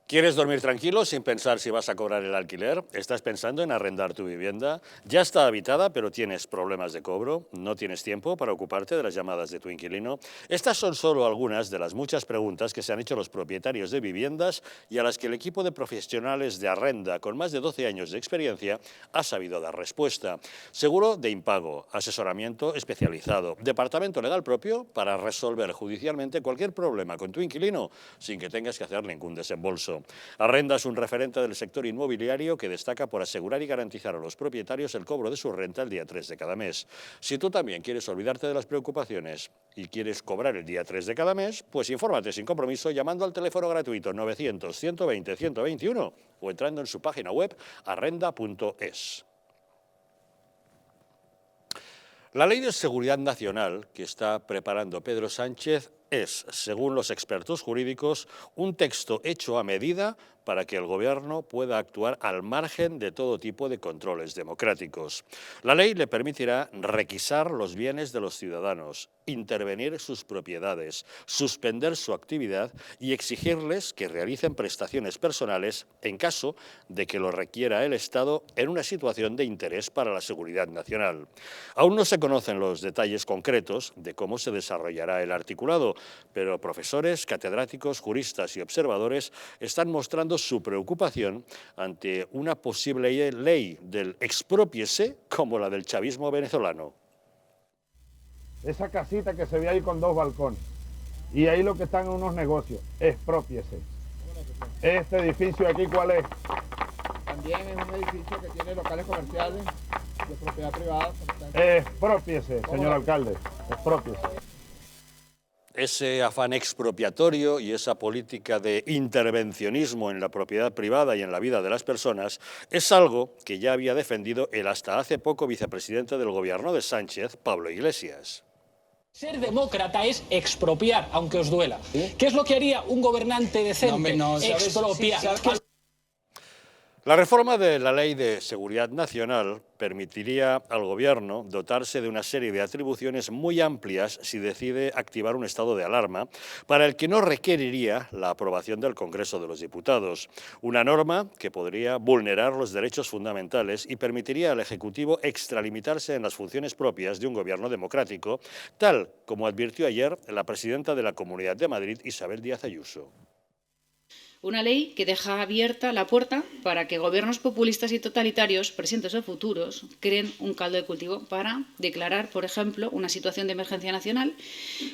¿Quieres dormir tranquilo sin pensar si vas a cobrar el alquiler? ¿Estás pensando en arrendar tu vivienda? ¿Ya está habitada pero tienes problemas de cobro? ¿No tienes tiempo para ocuparte de las llamadas de tu inquilino? Estas son solo algunas de las muchas preguntas que se han hecho los propietarios de viviendas y a las que el equipo de profesionales de Arrenda con más de 12 años de experiencia ha sabido dar respuesta. Seguro de impago, asesoramiento especializado, departamento legal propio para resolver judicialmente cualquier problema con tu inquilino sin que tengas que hacer ningún desembolso. Arrenda es un referente del sector inmobiliario que destaca por asegurar y garantizar a los propietarios el cobro de su renta el día 3 de cada mes. Si tú también quieres olvidarte de las preocupaciones y quieres cobrar el día 3 de cada mes, pues infórmate sin compromiso llamando al teléfono gratuito 900-120-121 o entrando en su página web arrenda.es. La Ley de Seguridad Nacional que está preparando Pedro Sánchez es, según los expertos jurídicos, un texto hecho a medida para que el Gobierno pueda actuar al margen de todo tipo de controles democráticos. La ley le permitirá requisar los bienes de los ciudadanos, intervenir sus propiedades, suspender su actividad y exigirles que realicen prestaciones personales en caso de que lo requiera el Estado en una situación de interés para la seguridad nacional. Aún no se conocen los detalles concretos de cómo se desarrollará el articulado, pero profesores, catedráticos, juristas y observadores están mostrando su preocupación ante una posible ley del exprópiese como la del chavismo venezolano. Esa casita que se ve ahí con 2 balcones. Y ahí lo que están en unos negocios, exprópiese. Este edificio aquí, ¿cuál es? También es un edificio que tiene locales comerciales de propiedad privada. Exprópiese, señor alcalde, exprópiese. Ese afán expropiatorio y esa política de intervencionismo en la propiedad privada y en la vida de las personas es algo que ya había defendido el hasta hace poco vicepresidente del gobierno de Sánchez, Pablo Iglesias. Ser demócrata es expropiar, aunque os duela. ¿Sí? ¿Qué es lo que haría un gobernante decente? Expropiar. La reforma de la Ley de Seguridad Nacional permitiría al Gobierno dotarse de una serie de atribuciones muy amplias si decide activar un estado de alarma, para el que no requeriría la aprobación del Congreso de los Diputados. Una norma que podría vulnerar los derechos fundamentales y permitiría al Ejecutivo extralimitarse en las funciones propias de un gobierno democrático, tal como advirtió ayer la presidenta de la Comunidad de Madrid, Isabel Díaz Ayuso. Una ley que deja abierta la puerta para que gobiernos populistas y totalitarios, presentes o futuros, creen un caldo de cultivo para declarar, por ejemplo, una situación de emergencia nacional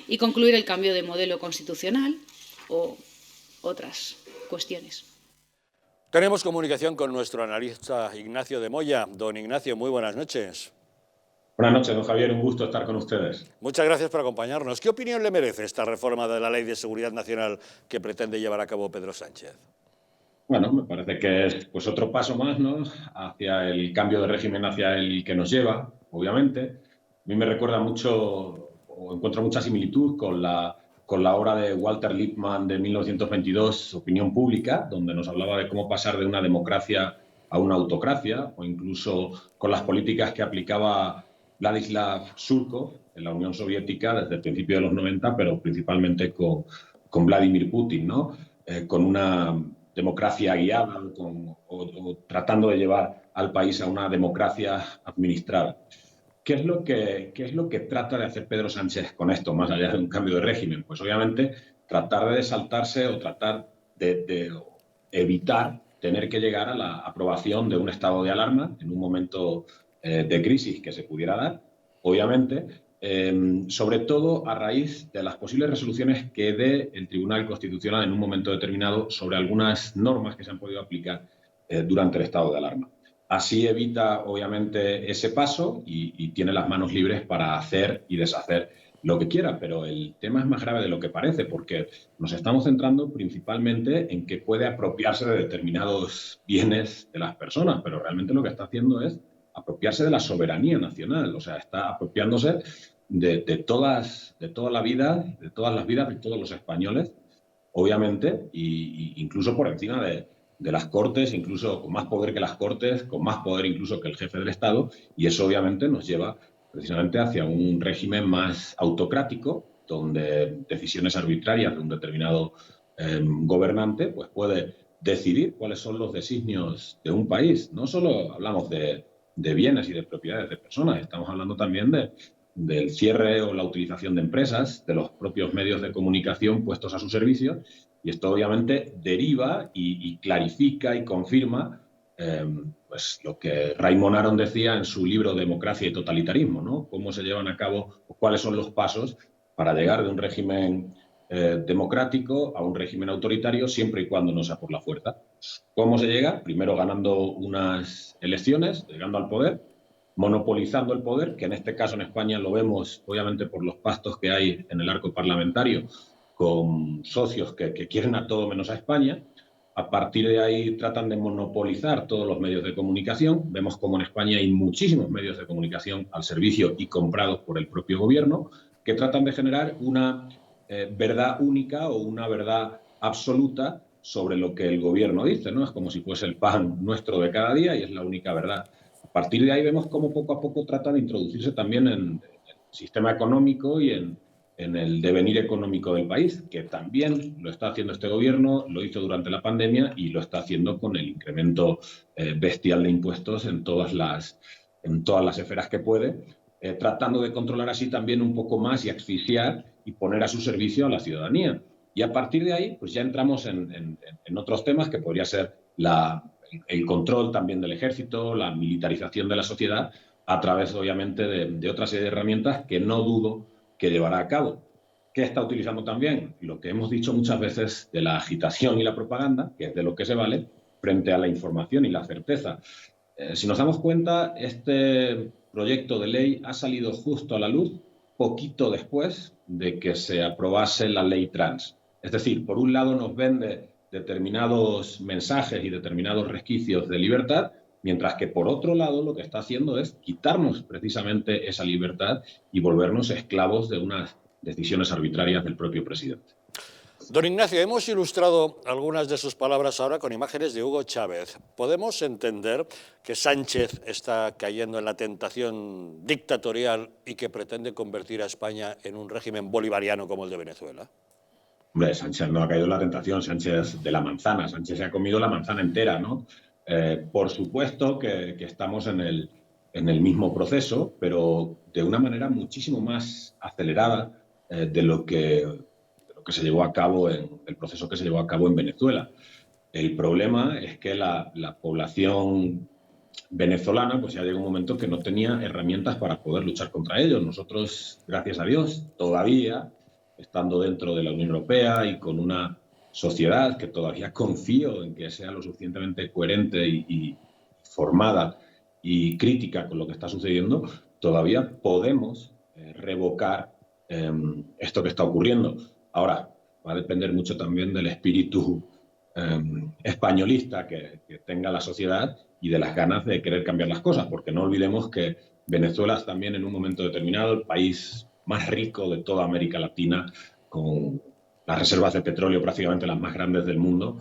y concluir el cambio de modelo constitucional o otras cuestiones. Tenemos comunicación con nuestro analista Ignacio de Moya. Don Ignacio, muy buenas noches. Buenas noches, don Javier, un gusto estar con ustedes. Muchas gracias por acompañarnos. ¿Qué opinión le merece esta reforma de la Ley de Seguridad Nacional que pretende llevar a cabo Pedro Sánchez? Bueno, me parece que es pues otro paso más, ¿no?, hacia el cambio de régimen hacia el que nos lleva, obviamente. A mí me recuerda mucho, o encuentro mucha similitud con la obra de Walter Lippmann de 1922, Opinión Pública, donde nos hablaba de cómo pasar de una democracia a una autocracia, o incluso con las políticas que aplicaba Vladislav Surkov en la Unión Soviética desde el principio de los 90, pero principalmente con Vladimir Putin, ¿no? Con una democracia guiada o tratando de llevar al país a una democracia administrada. ¿Qué es lo que trata de hacer Pedro Sánchez con esto, más allá de un cambio de régimen? Pues obviamente tratar de saltarse o tratar de evitar tener que llegar a la aprobación de un estado de alarma en un momento de crisis que se pudiera dar, obviamente, sobre todo a raíz de las posibles resoluciones que dé el Tribunal Constitucional en un momento determinado sobre algunas normas que se han podido aplicar durante el estado de alarma. Así evita, obviamente, ese paso y tiene las manos libres para hacer y deshacer lo que quiera, pero el tema es más grave de lo que parece, porque nos estamos centrando principalmente en que puede apropiarse de determinados bienes de las personas, pero realmente lo que está haciendo es apropiarse de la soberanía nacional, o sea, está apropiándose de toda la vida, de todas las vidas de todos los españoles, obviamente, y incluso por encima de las Cortes, incluso con más poder que las Cortes, con más poder incluso que el jefe del Estado, y eso obviamente nos lleva precisamente hacia un régimen más autocrático, donde decisiones arbitrarias de un determinado gobernante pues puede decidir cuáles son los designios de un país. No solo hablamos de bienes y de propiedades de personas, estamos hablando también del cierre o la utilización de empresas, de los propios medios de comunicación puestos a su servicio, y esto obviamente deriva y clarifica y confirma pues lo que Raymond Aron decía en su libro Democracia y Totalitarismo, ¿no? Cómo se llevan a cabo, o cuáles son los pasos para llegar de un régimen democrático a un régimen autoritario, siempre y cuando no sea por la fuerza. ¿Cómo se llega? Primero ganando unas elecciones, llegando al poder, monopolizando el poder, que en este caso en España lo vemos obviamente por los pactos que hay en el arco parlamentario con socios que quieren a todo menos a España. A partir de ahí tratan de monopolizar todos los medios de comunicación. Vemos como en España hay muchísimos medios de comunicación al servicio y comprados por el propio gobierno, que tratan de generar una verdad única o una verdad absoluta sobre lo que el gobierno dice, ¿no? Es como si fuese el pan nuestro de cada día y es la única verdad. A partir de ahí vemos cómo poco a poco trata de introducirse también en el sistema económico y en el devenir económico del país, que también lo está haciendo este gobierno, lo hizo durante la pandemia y lo está haciendo con el incremento bestial de impuestos en todas las esferas que puede, tratando de controlar así también un poco más y asfixiar y poner a su servicio a la ciudadanía. Y a partir de ahí, pues ya entramos en otros temas que podría ser el control también del ejército, la militarización de la sociedad, a través obviamente de otra serie de herramientas que no dudo que llevará a cabo. ¿Qué está utilizando también? Lo que hemos dicho muchas veces de la agitación y la propaganda, que es de lo que se vale, frente a la información y la certeza. Si nos damos cuenta, este proyecto de ley ha salido justo a la luz poquito después de que se aprobase la ley trans. Es decir, por un lado nos vende determinados mensajes y determinados resquicios de libertad, mientras que por otro lado lo que está haciendo es quitarnos precisamente esa libertad y volvernos esclavos de unas decisiones arbitrarias del propio presidente. Don Ignacio, hemos ilustrado algunas de sus palabras ahora con imágenes de Hugo Chávez. ¿Podemos entender que Sánchez está cayendo en la tentación dictatorial y que pretende convertir a España en un régimen bolivariano como el de Venezuela? Hombre, Sánchez no ha caído en la tentación, Sánchez de la manzana, Sánchez se ha comido la manzana entera, ¿no? Por supuesto que estamos en el mismo proceso, pero de una manera muchísimo más acelerada de lo que se llevó a cabo el proceso que se llevó a cabo en Venezuela. El problema es que la población venezolana pues ya llegó un momento que no tenía herramientas para poder luchar contra ellos. Nosotros, gracias a Dios, todavía, estando dentro de la Unión Europea y con una sociedad que todavía confío en que sea lo suficientemente coherente y formada y crítica con lo que está sucediendo, todavía podemos revocar esto que está ocurriendo. Ahora, va a depender mucho también del espíritu españolista que tenga la sociedad y de las ganas de querer cambiar las cosas, porque no olvidemos que Venezuela es también en un momento determinado el país más rico de toda América Latina, con las reservas de petróleo prácticamente las más grandes del mundo.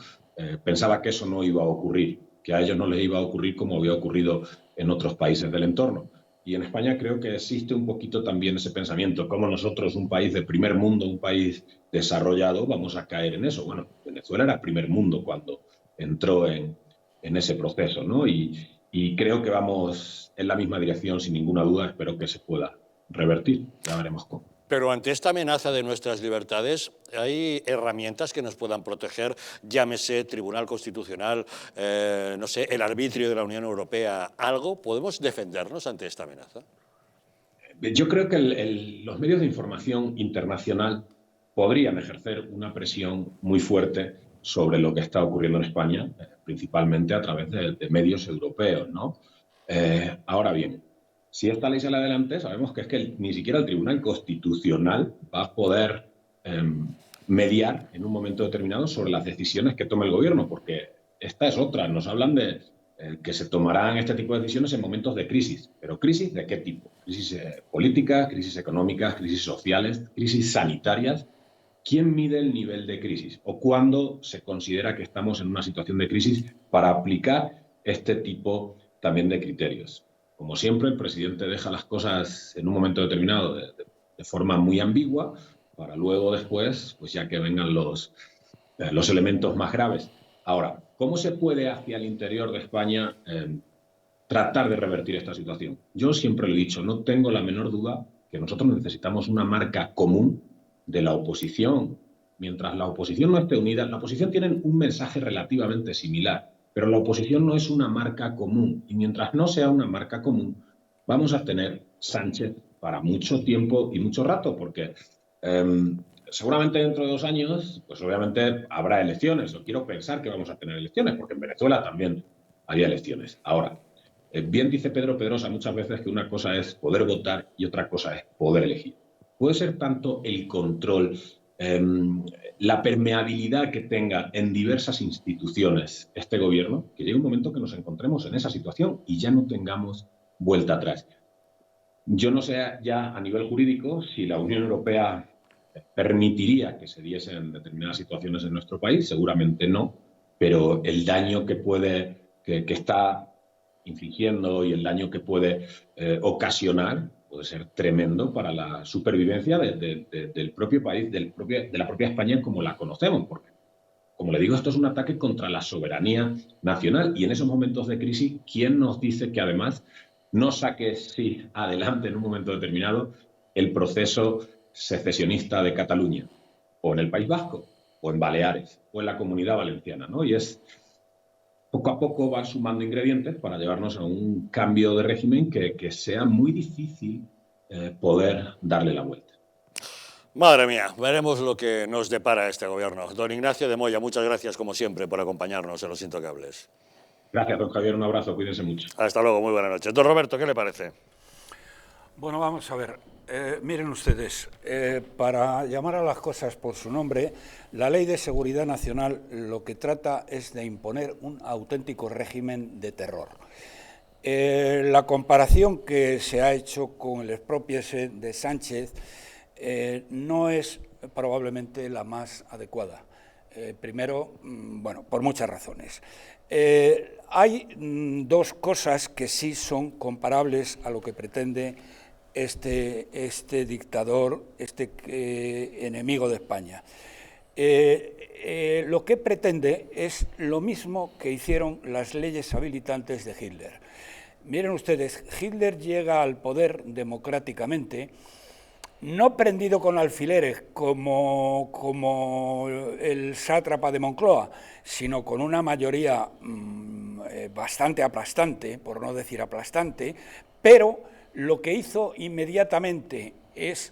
Pensaba que eso no iba a ocurrir, que a ellos no les iba a ocurrir como había ocurrido en otros países del entorno. Y en España creo que existe un poquito también ese pensamiento, como nosotros, un país de primer mundo, un país desarrollado, vamos a caer en eso. Bueno, Venezuela era primer mundo cuando entró en ese proceso, ¿no? Y creo que vamos en la misma dirección, sin ninguna duda. Espero que se pueda revertir, ya veremos cómo. Pero ante esta amenaza de nuestras libertades, ¿hay herramientas que nos puedan proteger? Llámese Tribunal Constitucional, no sé, el arbitrio de la Unión Europea, ¿algo? ¿Podemos defendernos ante esta amenaza? Yo creo que los medios de información internacional podrían ejercer una presión muy fuerte sobre lo que está ocurriendo en España, principalmente a través de medios europeos, ¿no? Ahora bien, si esta ley sale adelante, sabemos que es que ni siquiera el Tribunal Constitucional va a poder mediar en un momento determinado sobre las decisiones que tome el gobierno, porque esta es otra. Nos hablan de que se tomarán este tipo de decisiones en momentos de crisis. ¿Pero crisis de qué tipo? Crisis políticas, crisis económicas, crisis sociales, crisis sanitarias. ¿Quién mide el nivel de crisis? ¿O cuándo se considera que estamos en una situación de crisis para aplicar este tipo también de criterios? Como siempre, el presidente deja las cosas en un momento determinado de forma muy ambigua, para luego después, pues ya que vengan los elementos más graves. Ahora, ¿cómo se puede hacia el interior de España tratar de revertir esta situación? Yo siempre lo he dicho, no tengo la menor duda que nosotros necesitamos una marca común de la oposición. Mientras la oposición no esté unida, la oposición tiene un mensaje relativamente similar, pero la oposición no es una marca común. Y mientras no sea una marca común, vamos a tener Sánchez para mucho tiempo y mucho rato, porque seguramente dentro de 2 años, pues obviamente habrá elecciones. Yo quiero pensar que vamos a tener elecciones, porque en Venezuela también había elecciones. Ahora, bien dice Pedro Pedrosa muchas veces que una cosa es poder votar y otra cosa es poder elegir. Puede ser tanto el control, la permeabilidad que tenga en diversas instituciones este gobierno, que llegue un momento que nos encontremos en esa situación y ya no tengamos vuelta atrás. Yo no sé ya a nivel jurídico si la Unión Europea permitiría que se diesen determinadas situaciones en nuestro país, seguramente no, pero el daño que está infligiendo y el daño que puede ocasionar puede ser tremendo para la supervivencia del propio país, de la propia España como la conocemos, porque, como le digo, esto es un ataque contra la soberanía nacional y en esos momentos de crisis, ¿quién nos dice que además no saque adelante en un momento determinado el proceso secesionista de Cataluña, o en el País Vasco, o en Baleares, o en la Comunidad Valenciana, ¿no? Y es poco a poco va sumando ingredientes para llevarnos a un cambio de régimen que sea muy difícil poder darle la vuelta. Madre mía, veremos lo que nos depara este gobierno. Don Ignacio de Moya, muchas gracias como siempre por acompañarnos en Los Intocables. Gracias, don Javier, un abrazo, cuídense mucho. Hasta luego, muy buenas noches. Don Roberto, ¿qué le parece? Bueno, vamos a ver. Miren ustedes, para llamar a las cosas por su nombre, la Ley de Seguridad Nacional lo que trata es de imponer un auténtico régimen de terror. La comparación que se ha hecho con el expropiese de Sánchez no es probablemente la más adecuada. Primero, bueno, por muchas razones. Hay 2 cosas que sí son comparables a lo que pretende este dictador, enemigo de España. Lo que pretende es lo mismo que hicieron las leyes habilitantes de Hitler. Miren ustedes, Hitler llega al poder democráticamente, no prendido con alfileres como el sátrapa de Moncloa, sino con una mayoría bastante aplastante, por no decir aplastante, pero lo que hizo inmediatamente es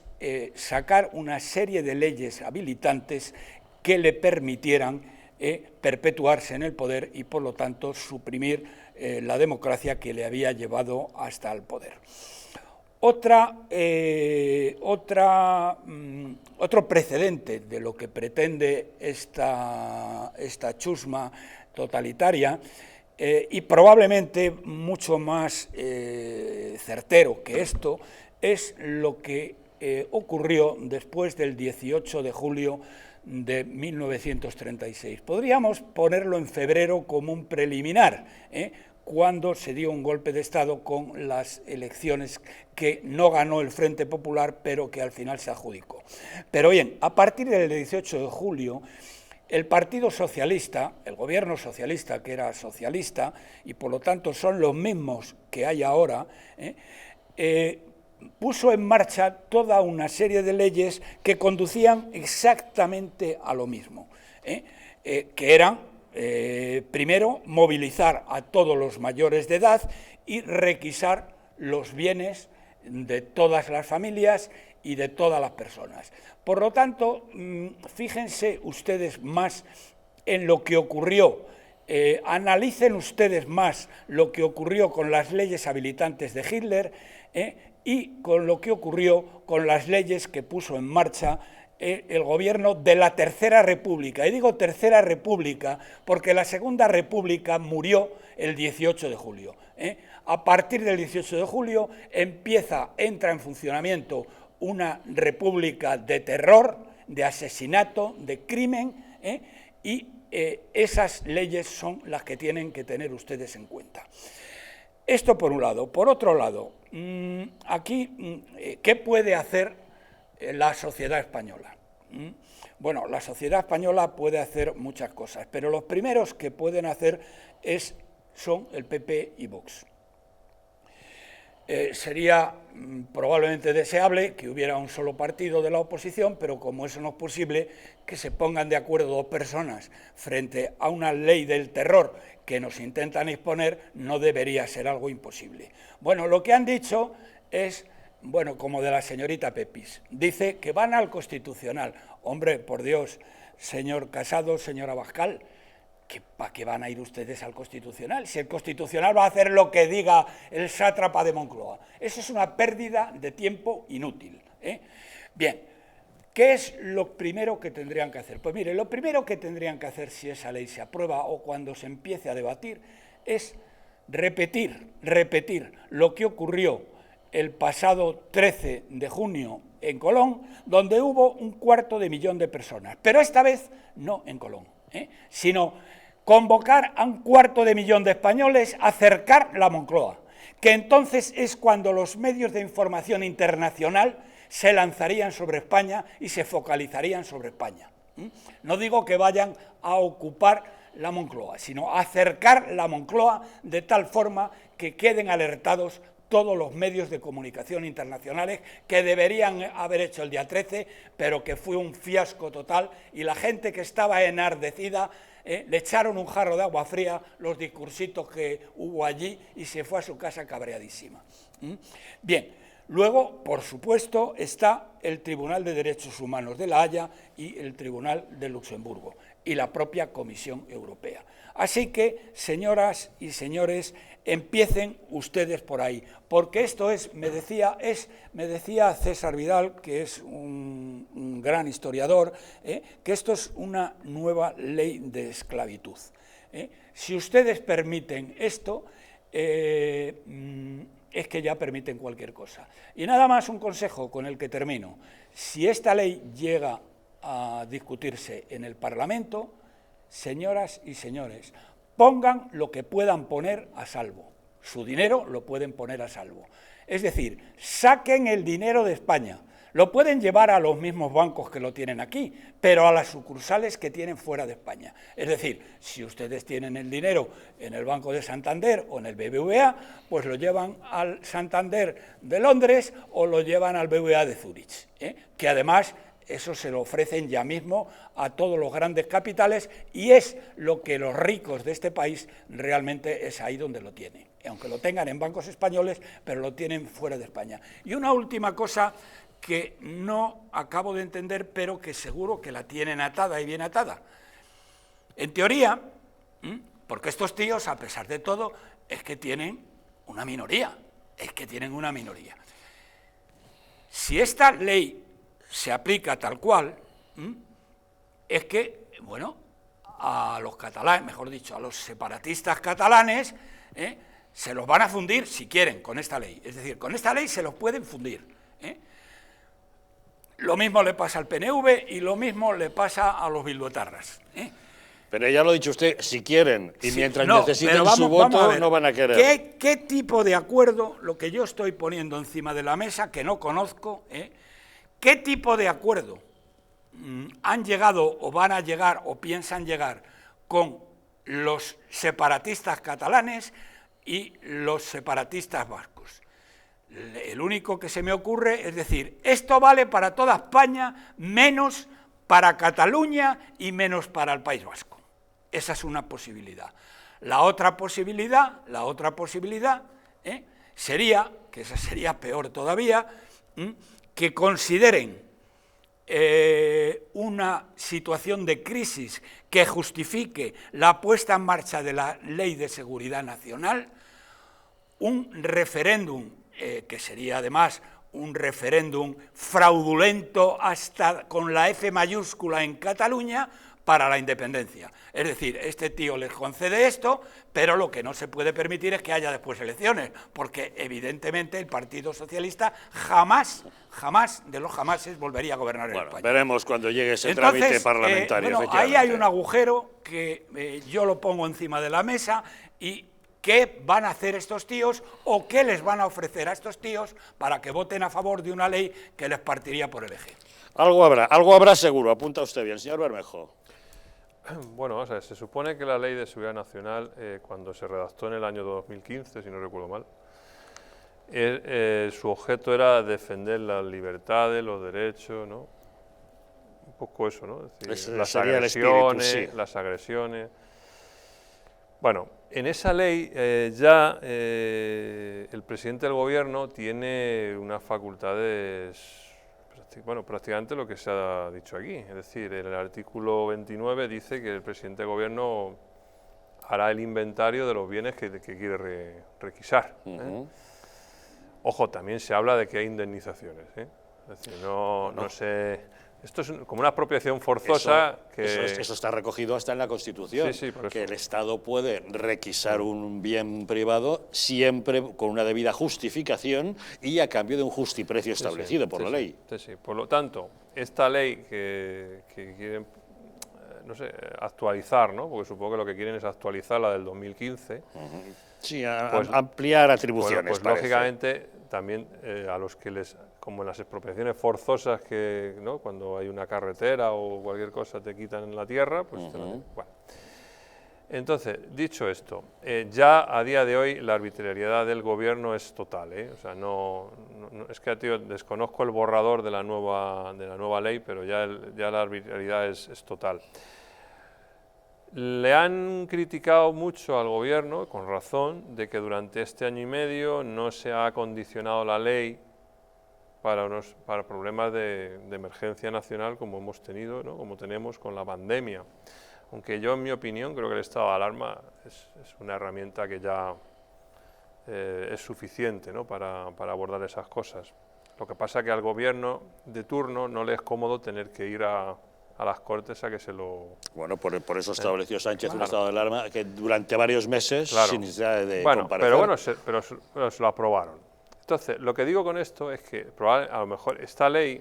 sacar una serie de leyes habilitantes que le permitieran perpetuarse en el poder y, por lo tanto, suprimir la democracia que le había llevado hasta el poder. Otro precedente de lo que pretende esta chusma totalitaria, y probablemente mucho más certero que esto, es lo que ocurrió después del 18 de julio de 1936. Podríamos ponerlo en febrero como un preliminar, cuando se dio un golpe de Estado con las elecciones que no ganó el Frente Popular, pero que al final se adjudicó. Pero bien, a partir del 18 de julio, el Partido Socialista, el gobierno socialista, que era socialista, y por lo tanto son los mismos que hay ahora, puso en marcha toda una serie de leyes que conducían exactamente a lo mismo, que eran, primero, movilizar a todos los mayores de edad y requisar los bienes de todas las familias y de todas las personas. Por lo tanto, fíjense ustedes más en lo que ocurrió, analicen ustedes más lo que ocurrió con las leyes habilitantes de Hitler y con lo que ocurrió con las leyes que puso en marcha el gobierno de la Tercera República. Y digo Tercera República porque la Segunda República murió el 18 de julio. A partir del 18 de julio entra en funcionamiento una república de terror, de asesinato, de crimen, y esas leyes son las que tienen que tener ustedes en cuenta. Esto por un lado. Por otro lado, aquí, ¿qué puede hacer la sociedad española? Bueno, la sociedad española puede hacer muchas cosas, pero los primeros que pueden hacer son el PP y Vox. Sería probablemente deseable que hubiera un solo partido de la oposición, pero como eso no es posible, que se pongan de acuerdo dos personas frente a una ley del terror que nos intentan imponer, no debería ser algo imposible. Bueno, lo que han dicho es, bueno, como de la señorita Pepis, dice que van al Constitucional. Hombre, por Dios, señor Casado, señora Abascal, ¿para qué van a ir ustedes al Constitucional? Si el Constitucional va a hacer lo que diga el sátrapa de Moncloa. Eso es una pérdida de tiempo inútil, ¿eh? Bien, ¿qué es lo primero que tendrían que hacer? Pues mire, lo primero que tendrían que hacer si esa ley se aprueba o cuando se empiece a debatir es repetir lo que ocurrió el pasado 13 de junio en Colón, donde hubo 250.000 de personas, pero esta vez no en Colón, sino convocar a 250.000 de españoles a cercar la Moncloa, que entonces es cuando los medios de información internacional se lanzarían sobre España y se focalizarían sobre España. No digo que vayan a ocupar la Moncloa, sino a cercar la Moncloa de tal forma que queden alertados todos los medios de comunicación internacionales, que deberían haber hecho el día 13, pero que fue un fiasco total, y la gente que estaba enardecida le echaron un jarro de agua fría los discursitos que hubo allí y se fue a su casa cabreadísima. Bien, luego, por supuesto, está el Tribunal de Derechos Humanos de La Haya y el Tribunal de Luxemburgo y la propia Comisión Europea. Así que, señoras y señores, empiecen ustedes por ahí, porque esto me decía César Vidal, que es un gran historiador, que esto es una nueva ley de esclavitud. Si ustedes permiten esto, es que ya permiten cualquier cosa. Y nada más un consejo con el que termino. Si esta ley llega a discutirse en el Parlamento, señoras y señores, pongan lo que puedan poner a salvo. Su dinero lo pueden poner a salvo. Es decir, saquen el dinero de España. Lo pueden llevar a los mismos bancos que lo tienen aquí, pero a las sucursales que tienen fuera de España. Es decir, si ustedes tienen el dinero en el Banco de Santander o en el BBVA, pues lo llevan al Santander de Londres o lo llevan al BBVA de Zúrich, que además eso se lo ofrecen ya mismo a todos los grandes capitales y es lo que los ricos de este país realmente es ahí donde lo tienen, aunque lo tengan en bancos españoles, pero lo tienen fuera de España. Y una última cosa que no acabo de entender, pero que seguro que la tienen atada y bien atada. En teoría, porque estos tíos, a pesar de todo, es que tienen una minoría, Si esta ley se aplica tal cual, es que, bueno, a los catalanes, mejor dicho, a los separatistas catalanes, se los van a fundir si quieren con esta ley. Es decir, con esta ley se los pueden fundir. Lo mismo le pasa al PNV y lo mismo le pasa a los bilduetarras. Pero ya lo ha dicho usted, si quieren, y Sí, mientras no, necesiten pero su voto, no van a querer. ¿Qué tipo de acuerdo, lo que yo estoy poniendo encima de la mesa, que no conozco, qué tipo de acuerdo han llegado o van a llegar o piensan llegar con los separatistas catalanes y los separatistas vascos? El único que se me ocurre es decir, esto vale para toda España, menos para Cataluña y menos para el País Vasco. Esa es una posibilidad. La otra posibilidad sería, que esa sería peor todavía, que consideren una situación de crisis que justifique la puesta en marcha de la Ley de Seguridad Nacional, un referéndum, que sería además un referéndum fraudulento hasta con la F mayúscula en Cataluña, para la independencia. Es decir, este tío les concede esto, pero lo que no se puede permitir es que haya después elecciones, porque evidentemente el Partido Socialista jamás de los jamases volvería a gobernar en España. Veremos cuando llegue ese trámite parlamentario. Ahí hay un agujero que yo lo pongo encima de la mesa y ¿qué van a hacer estos tíos o qué les van a ofrecer a estos tíos para que voten a favor de una ley que les partiría por el eje? Algo habrá seguro, apunta usted bien, señor Bermejo. Bueno, o sea, se supone que la Ley de Seguridad Nacional, cuando se redactó en el año 2015, si no recuerdo mal, su objeto era defender las libertades, los derechos, ¿no? Un poco eso, ¿no? Es decir, las agresiones. Bueno, en esa ley ya el presidente del gobierno tiene unas facultades, bueno, prácticamente lo que se ha dicho aquí. Es decir, el artículo 29 dice que el presidente del gobierno hará el inventario de los bienes que quiere requisar. Ojo, también se habla de que hay indemnizaciones. Es decir, no sé... Esto es como una apropiación forzosa Eso está recogido hasta en la Constitución, que el Estado puede requisar un bien privado siempre con una debida justificación y a cambio de un justiprecio establecido por la ley. Por lo tanto, esta ley que quieren, no sé, actualizar, ¿no? Porque supongo que lo que quieren es actualizar la del 2015. Sí, ampliar atribuciones. Pues lógicamente también a los que les, como en las expropiaciones forzosas, que ¿no? Cuando hay una carretera o cualquier cosa te quitan la tierra, pues bueno. Entonces, dicho esto, ya a día de hoy la arbitrariedad del gobierno es total, O sea, es que tío, desconozco el borrador de la nueva ley, pero ya la arbitrariedad es total. Le han criticado mucho al gobierno, con razón, de que durante este año y medio no se ha acondicionado la ley para problemas de emergencia nacional como hemos tenido, ¿no? Como tenemos con la pandemia. Aunque yo, en mi opinión, creo que el estado de alarma es una herramienta que ya es suficiente, ¿no? para abordar esas cosas. Lo que pasa es que al gobierno de turno no le es cómodo tener que ir a las Cortes a que se lo... Bueno, por eso estableció Sánchez un estado de alarma que durante varios meses, sin necesidad de comparecer... Pero se lo aprobaron. Entonces, lo que digo con esto es que probablemente, a lo mejor esta ley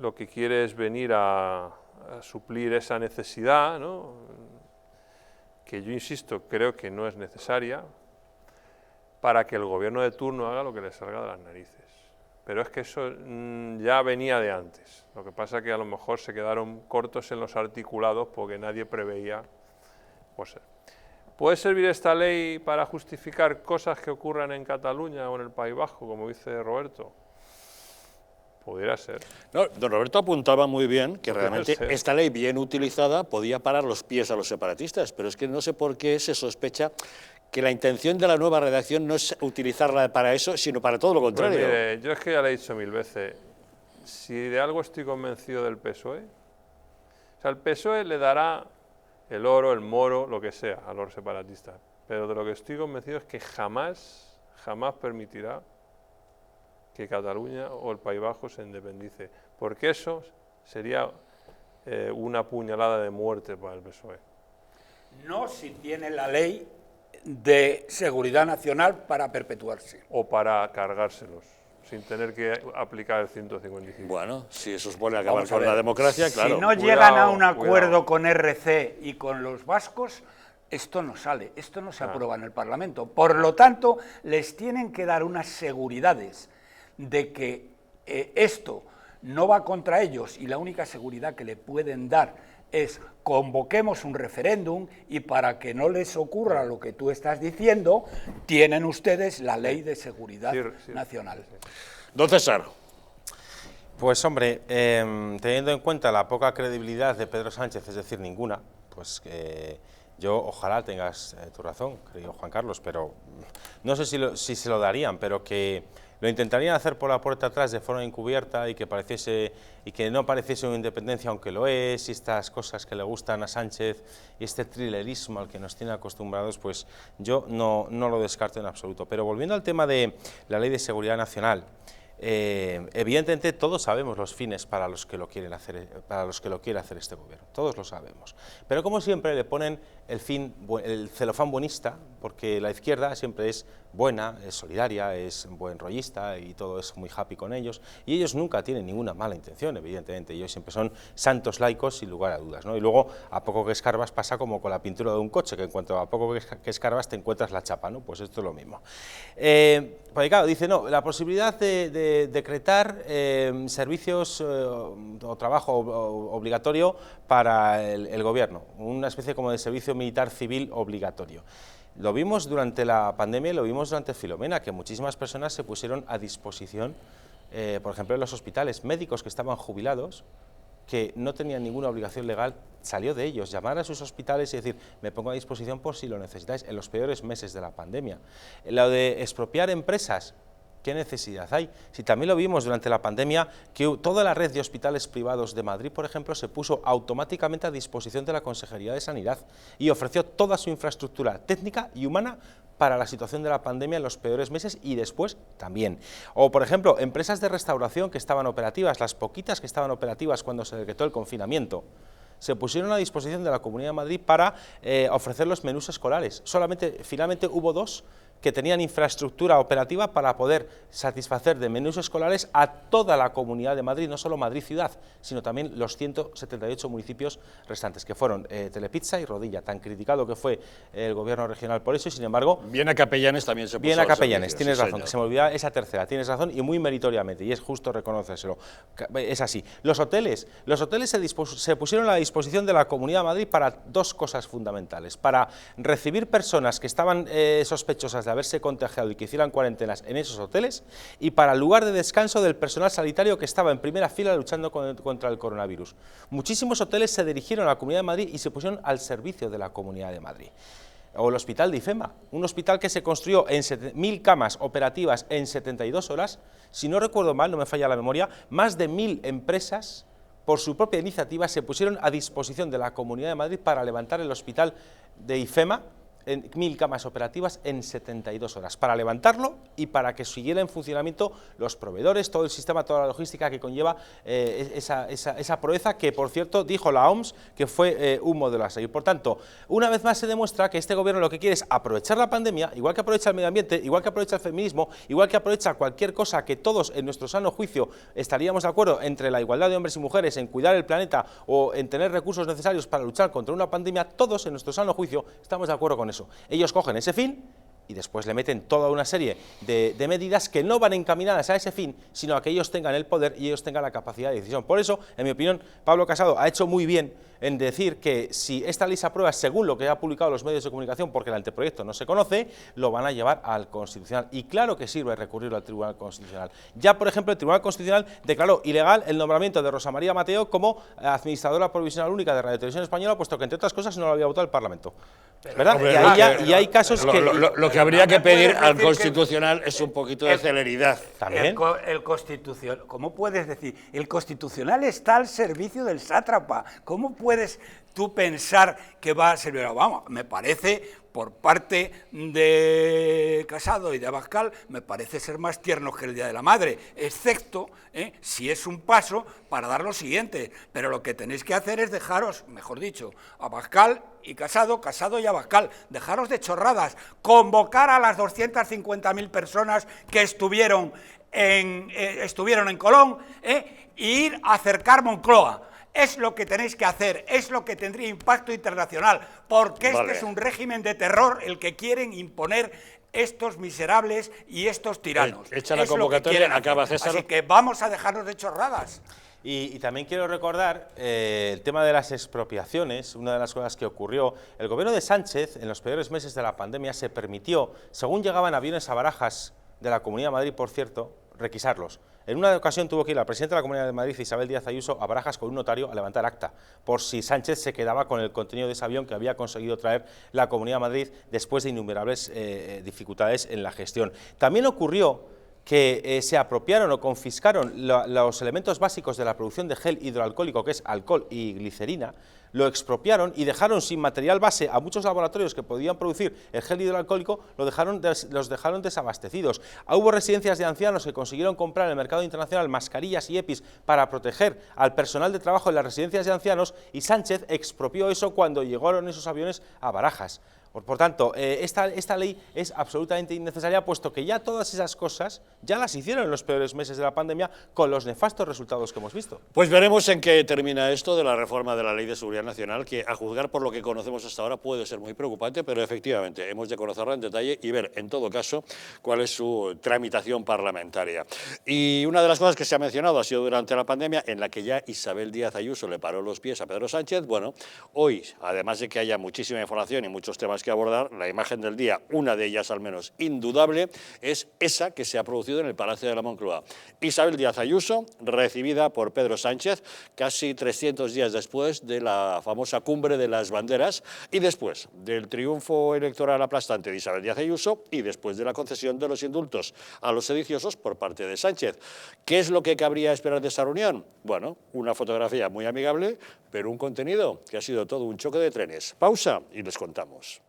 lo que quiere es venir a suplir esa necesidad, ¿no? Que yo insisto, creo que no es necesaria, para que el gobierno de turno haga lo que le salga de las narices. Pero es que eso ya venía de antes. Lo que pasa es que a lo mejor se quedaron cortos en los articulados porque nadie preveía. ¿Puede servir esta ley para justificar cosas que ocurran en Cataluña o en el País Vasco, como dice Roberto? Pudiera ser. No, don Roberto apuntaba muy bien que realmente esta ley bien utilizada podía parar los pies a los separatistas, pero es que no sé por qué se sospecha que la intención de la nueva redacción no es utilizarla para eso, sino para todo lo contrario. Pues mire, yo es que ya le he dicho 1000 veces, si de algo estoy convencido del PSOE, o sea, el PSOE le dará el oro, el moro, lo que sea a los separatistas, pero de lo que estoy convencido es que jamás permitirá que Cataluña o el País Vasco se independice, porque eso sería una puñalada de muerte para el PSOE. No si tiene la ley de seguridad nacional para perpetuarse. O para cargárselos, sin tener que aplicar el 155. Bueno, si eso supone acabar con la democracia, claro. Si no llegan a un acuerdo con RC y con los vascos, esto no sale, esto no se aprueba en el Parlamento. Por lo tanto, les tienen que dar unas seguridades de que esto no va contra ellos, y la única seguridad que le pueden dar es convoquemos un referéndum, y para que no les ocurra lo que tú estás diciendo, tienen ustedes la ley de seguridad nacional. Don César. Pues hombre, teniendo en cuenta la poca credibilidad de Pedro Sánchez, es decir, ninguna, pues yo ojalá tengas tu razón, querido Juan Carlos, pero no sé si se lo darían, pero que lo intentarían hacer por la puerta atrás de forma encubierta y que no pareciese una independencia, aunque lo es, y estas cosas que le gustan a Sánchez y este thrillerismo al que nos tiene acostumbrados, pues yo no lo descarto en absoluto. Pero volviendo al tema de la Ley de Seguridad Nacional, evidentemente todos sabemos los fines para los que lo quiere hacer este gobierno, todos lo sabemos, pero como siempre le ponen el celofán buenista, porque la izquierda siempre es buena, es solidaria, es buen rollista y todo es muy happy con ellos, y ellos nunca tienen ninguna mala intención, evidentemente, ellos siempre son santos laicos sin lugar a dudas, ¿no? Y luego, a poco que escarbas pasa como con la pintura de un coche, que en cuanto a poco que escarbas te encuentras la chapa, ¿no? Pues esto es lo mismo. Porque claro, dice, no, la posibilidad de decretar servicios o trabajo obligatorio para el gobierno, una especie como de servicio militar civil obligatorio. Lo vimos durante la pandemia y lo vimos durante Filomena, que muchísimas personas se pusieron a disposición, por ejemplo, en los hospitales, médicos que estaban jubilados, que no tenían ninguna obligación legal, salió de ellos, llamar a sus hospitales y decir, me pongo a disposición por si lo necesitáis, en los peores meses de la pandemia. Lo de expropiar empresas, ¿qué necesidad hay? Si también lo vimos durante la pandemia, que toda la red de hospitales privados de Madrid, por ejemplo, se puso automáticamente a disposición de la Consejería de Sanidad y ofreció toda su infraestructura técnica y humana para la situación de la pandemia en los peores meses y después también. O, por ejemplo, empresas de restauración que estaban operativas, las poquitas que estaban operativas cuando se decretó el confinamiento, se pusieron a disposición de la Comunidad de Madrid para ofrecer los menús escolares. Finalmente hubo 2 que tenían infraestructura operativa para poder satisfacer de menús escolares a toda la Comunidad de Madrid, no solo Madrid ciudad, sino también los 178 municipios restantes, que fueron Telepizza y Rodilla, tan criticado que fue el gobierno regional por eso, y sin embargo... Viena Capellanes también se puso Viena Capellanes, servicio, tienes sí, razón, señor. que se me olvidaba esa tercera, tienes razón, y muy meritoriamente, y es justo reconocérselo, es así. Los hoteles se pusieron a la disposición de la Comunidad de Madrid para 2 cosas fundamentales, para recibir personas que estaban sospechosas de haberse contagiado y que hicieran cuarentenas en esos hoteles, y para el lugar de descanso del personal sanitario que estaba en primera fila luchando contra el coronavirus. Muchísimos hoteles se dirigieron a la Comunidad de Madrid y se pusieron al servicio de la Comunidad de Madrid. O el hospital de IFEMA, un hospital que se construyó en 1000 camas operativas en 72 horas, si no recuerdo mal, no me falla la memoria, más de 1000 empresas por su propia iniciativa se pusieron a disposición de la Comunidad de Madrid para levantar el hospital de IFEMA en 1000 camas operativas en 72 horas, para levantarlo y para que siguiera en funcionamiento los proveedores, todo el sistema, toda la logística que conlleva esa proeza que, por cierto, dijo la OMS que fue un modelo a seguir. Por tanto, una vez más se demuestra que este gobierno lo que quiere es aprovechar la pandemia, igual que aprovecha el medio ambiente, igual que aprovecha el feminismo, igual que aprovecha cualquier cosa que todos en nuestro sano juicio estaríamos de acuerdo entre la igualdad de hombres y mujeres, en cuidar el planeta o en tener recursos necesarios para luchar contra una pandemia, todos en nuestro sano juicio estamos de acuerdo con eso. Ellos cogen ese fin y después le meten toda una serie de medidas que no van encaminadas a ese fin, sino a que ellos tengan el poder y ellos tengan la capacidad de decisión. Por eso, en mi opinión, Pablo Casado ha hecho muy bien en decir que si esta ley se aprueba según lo que ha publicado los medios de comunicación, porque el anteproyecto no se conoce, lo van a llevar al Constitucional. Y claro que sirve recurrirlo al Tribunal Constitucional. Ya, por ejemplo, el Tribunal Constitucional declaró ilegal el nombramiento de Rosa María Mateo como administradora provisional única de Radio Televisión Española, puesto que, entre otras cosas, no lo había votado el Parlamento. ¿Verdad? Hombre, y hay casos que... Lo que habría que pedir al Constitucional es un poquito de celeridad. También. El Constitucional, ¿cómo puedes decir? El Constitucional está al servicio del sátrapa. ¿Cómo puedes tú pensar que va a servir? Vamos, me parece, por parte de Casado y de Abascal, me parece ser más tiernos que el Día de la Madre, excepto si es un paso para dar lo siguiente. Pero lo que tenéis que hacer es dejaros, mejor dicho, Abascal y Casado y Abascal, dejaros de chorradas, convocar a las 250.000 personas que estuvieron en Colón, e ir a acercar Moncloa. Es lo que tenéis que hacer, es lo que tendría impacto internacional, porque Vale. este es un régimen de terror el que quieren imponer estos miserables y estos tiranos. Echa la Es lo que convocatoria, quieren acaba hacer. César. Así que vamos a dejarnos de chorradas. Y también quiero recordar el tema de las expropiaciones. Una de las cosas que ocurrió, el gobierno de Sánchez, en los peores meses de la pandemia, se permitió, según llegaban aviones a Barajas, de la Comunidad de Madrid, por cierto, requisarlos. En una ocasión tuvo que ir la presidenta de la Comunidad de Madrid, Isabel Díaz Ayuso, a Barajas con un notario a levantar acta, por si Sánchez se quedaba con el contenido de ese avión que había conseguido traer la Comunidad de Madrid después de innumerables dificultades en la gestión. También ocurrió que se apropiaron o confiscaron los elementos básicos de la producción de gel hidroalcohólico, que es alcohol y glicerina, lo expropiaron y dejaron sin material base a muchos laboratorios que podían producir el gel hidroalcohólico, los dejaron desabastecidos. Hubo residencias de ancianos que consiguieron comprar en el mercado internacional mascarillas y EPIs para proteger al personal de trabajo en las residencias de ancianos, y Sánchez expropió eso cuando llegaron esos aviones a Barajas. Por tanto, esta ley es absolutamente innecesaria, puesto que ya todas esas cosas ya las hicieron en los peores meses de la pandemia con los nefastos resultados que hemos visto. Pues veremos en qué termina esto de la reforma de la Ley de Seguridad Nacional, que a juzgar por lo que conocemos hasta ahora puede ser muy preocupante, pero efectivamente hemos de conocerla en detalle y ver, en todo caso, cuál es su tramitación parlamentaria. Y una de las cosas que se ha mencionado ha sido durante la pandemia, en la que ya Isabel Díaz Ayuso le paró los pies a Pedro Sánchez. Bueno, hoy, además de que haya muchísima información y muchos temas que abordar, la imagen del día, una de ellas al menos indudable, es esa que se ha producido en el Palacio de la Moncloa. Isabel Díaz Ayuso, recibida por Pedro Sánchez casi 300 días después de la famosa cumbre de las banderas y después del triunfo electoral aplastante de Isabel Díaz Ayuso y después de la concesión de los indultos a los sediciosos por parte de Sánchez. ¿Qué es lo que cabría esperar de esa reunión? Bueno, una fotografía muy amigable, pero un contenido que ha sido todo un choque de trenes. Pausa y les contamos.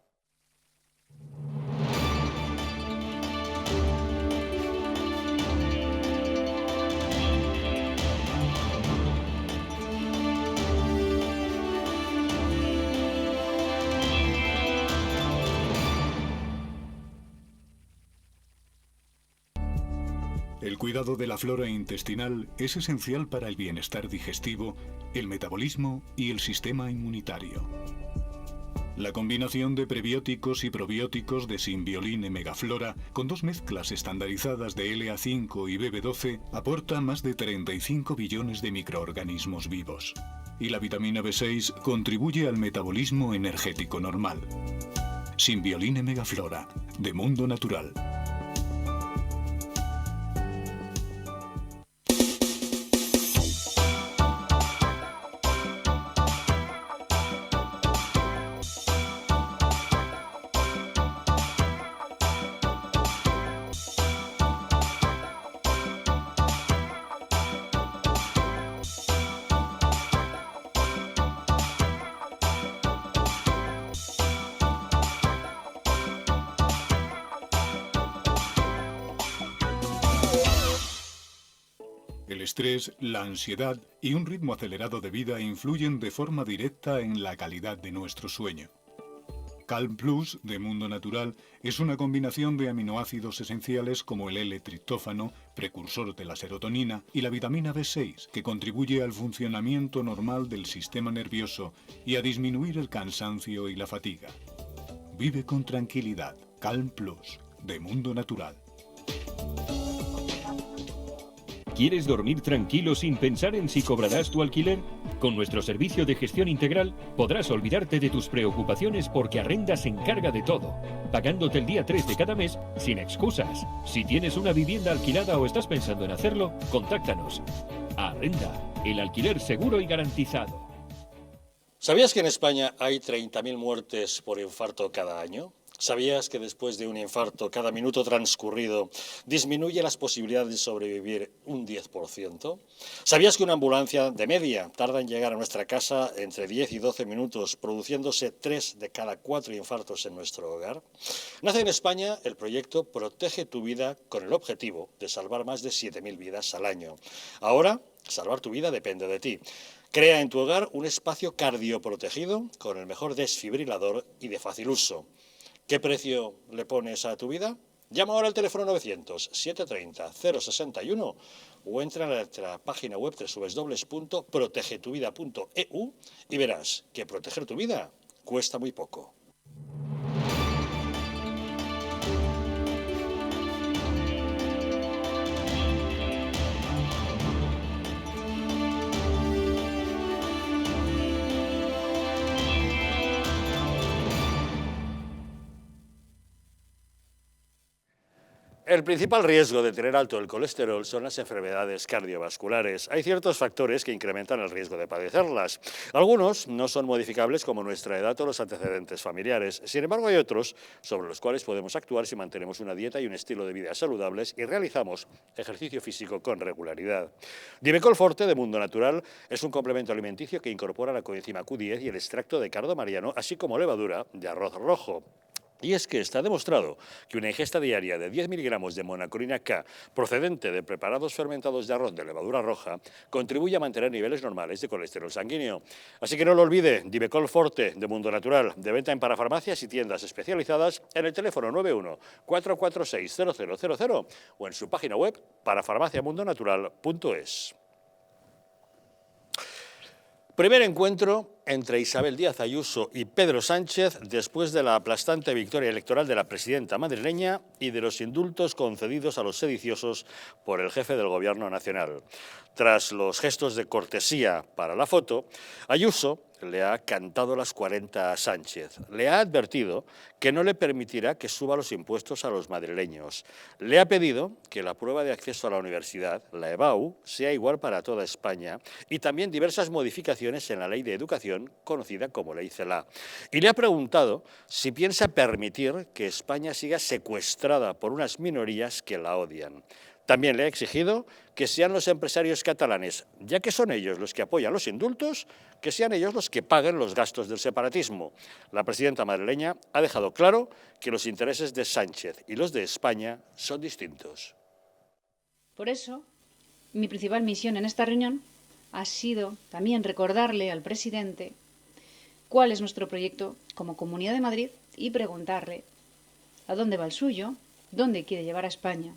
El cuidado de la flora intestinal es esencial para el bienestar digestivo, el metabolismo y el sistema inmunitario. La combinación de prebióticos y probióticos de Symbioline Megaflora, con 2 mezclas estandarizadas de LA5 y BB12, aporta más de 35 billones de microorganismos vivos. Y la vitamina B6 contribuye al metabolismo energético normal. Symbioline Megaflora, de Mundo Natural. El estrés, la ansiedad y un ritmo acelerado de vida influyen de forma directa en la calidad de nuestro sueño. Calm Plus, de Mundo Natural, es una combinación de aminoácidos esenciales como el L-triptófano, precursor de la serotonina, y la vitamina B6, que contribuye al funcionamiento normal del sistema nervioso y a disminuir el cansancio y la fatiga. Vive con tranquilidad. Calm Plus, de Mundo Natural. ¿Quieres dormir tranquilo sin pensar en si cobrarás tu alquiler? Con nuestro servicio de gestión integral podrás olvidarte de tus preocupaciones porque Arrenda se encarga de todo, pagándote el día 3 de cada mes sin excusas. Si tienes una vivienda alquilada o estás pensando en hacerlo, contáctanos. Arrenda, el alquiler seguro y garantizado. ¿Sabías que en España hay 30.000 muertes por infarto cada año? ¿Sabías que después de un infarto, cada minuto transcurrido disminuye las posibilidades de sobrevivir un 10%? ¿Sabías que una ambulancia de media tarda en llegar a nuestra casa entre 10 y 12 minutos, produciéndose 3 de cada 4 infartos en nuestro hogar? Nace en España el proyecto Protege tu Vida con el objetivo de salvar más de 7.000 vidas al año. Ahora, salvar tu vida depende de ti. Crea en tu hogar un espacio cardioprotegido con el mejor desfibrilador y de fácil uso. ¿Qué precio le pones a tu vida? Llama ahora al teléfono 900-730-061 o entra en nuestra página web www.protegetuvida.eu y verás que proteger tu vida cuesta muy poco. El principal riesgo de tener alto el colesterol son las enfermedades cardiovasculares. Hay ciertos factores que incrementan el riesgo de padecerlas. Algunos no son modificables como nuestra edad o los antecedentes familiares. Sin embargo, hay otros sobre los cuales podemos actuar si mantenemos una dieta y un estilo de vida saludables y realizamos ejercicio físico con regularidad. Dimecol Forte de Mundo Natural es un complemento alimenticio que incorpora la coenzima Q10 y el extracto de cardo mariano, así como levadura de arroz rojo. Y es que está demostrado que una ingesta diaria de 10 miligramos de monacolina K procedente de preparados fermentados de arroz de levadura roja contribuye a mantener niveles normales de colesterol sanguíneo. Así que no lo olvide, Divecol Forte de Mundo Natural, de venta en parafarmacias y tiendas especializadas en el teléfono 91 446 0000 o en su página web parafarmaciamundonatural.es. Primer encuentro entre Isabel Díaz Ayuso y Pedro Sánchez después de la aplastante victoria electoral de la presidenta madrileña y de los indultos concedidos a los sediciosos por el jefe del Gobierno nacional. Tras los gestos de cortesía para la foto, Ayuso le ha cantado las 40 a Sánchez. Le ha advertido que no le permitirá que suba los impuestos a los madrileños. Le ha pedido que la prueba de acceso a la universidad, la EBAU, sea igual para toda España y también diversas modificaciones en la Ley de Educación, conocida como Ley CELA. Y le ha preguntado si piensa permitir que España siga secuestrada por unas minorías que la odian. También le ha exigido que sean los empresarios catalanes, ya que son ellos los que apoyan los indultos, que sean ellos los que paguen los gastos del separatismo. La presidenta madrileña ha dejado claro que los intereses de Sánchez y los de España son distintos. Por eso, mi principal misión en esta reunión ha sido también recordarle al presidente cuál es nuestro proyecto como Comunidad de Madrid y preguntarle a dónde va el suyo, dónde quiere llevar a España,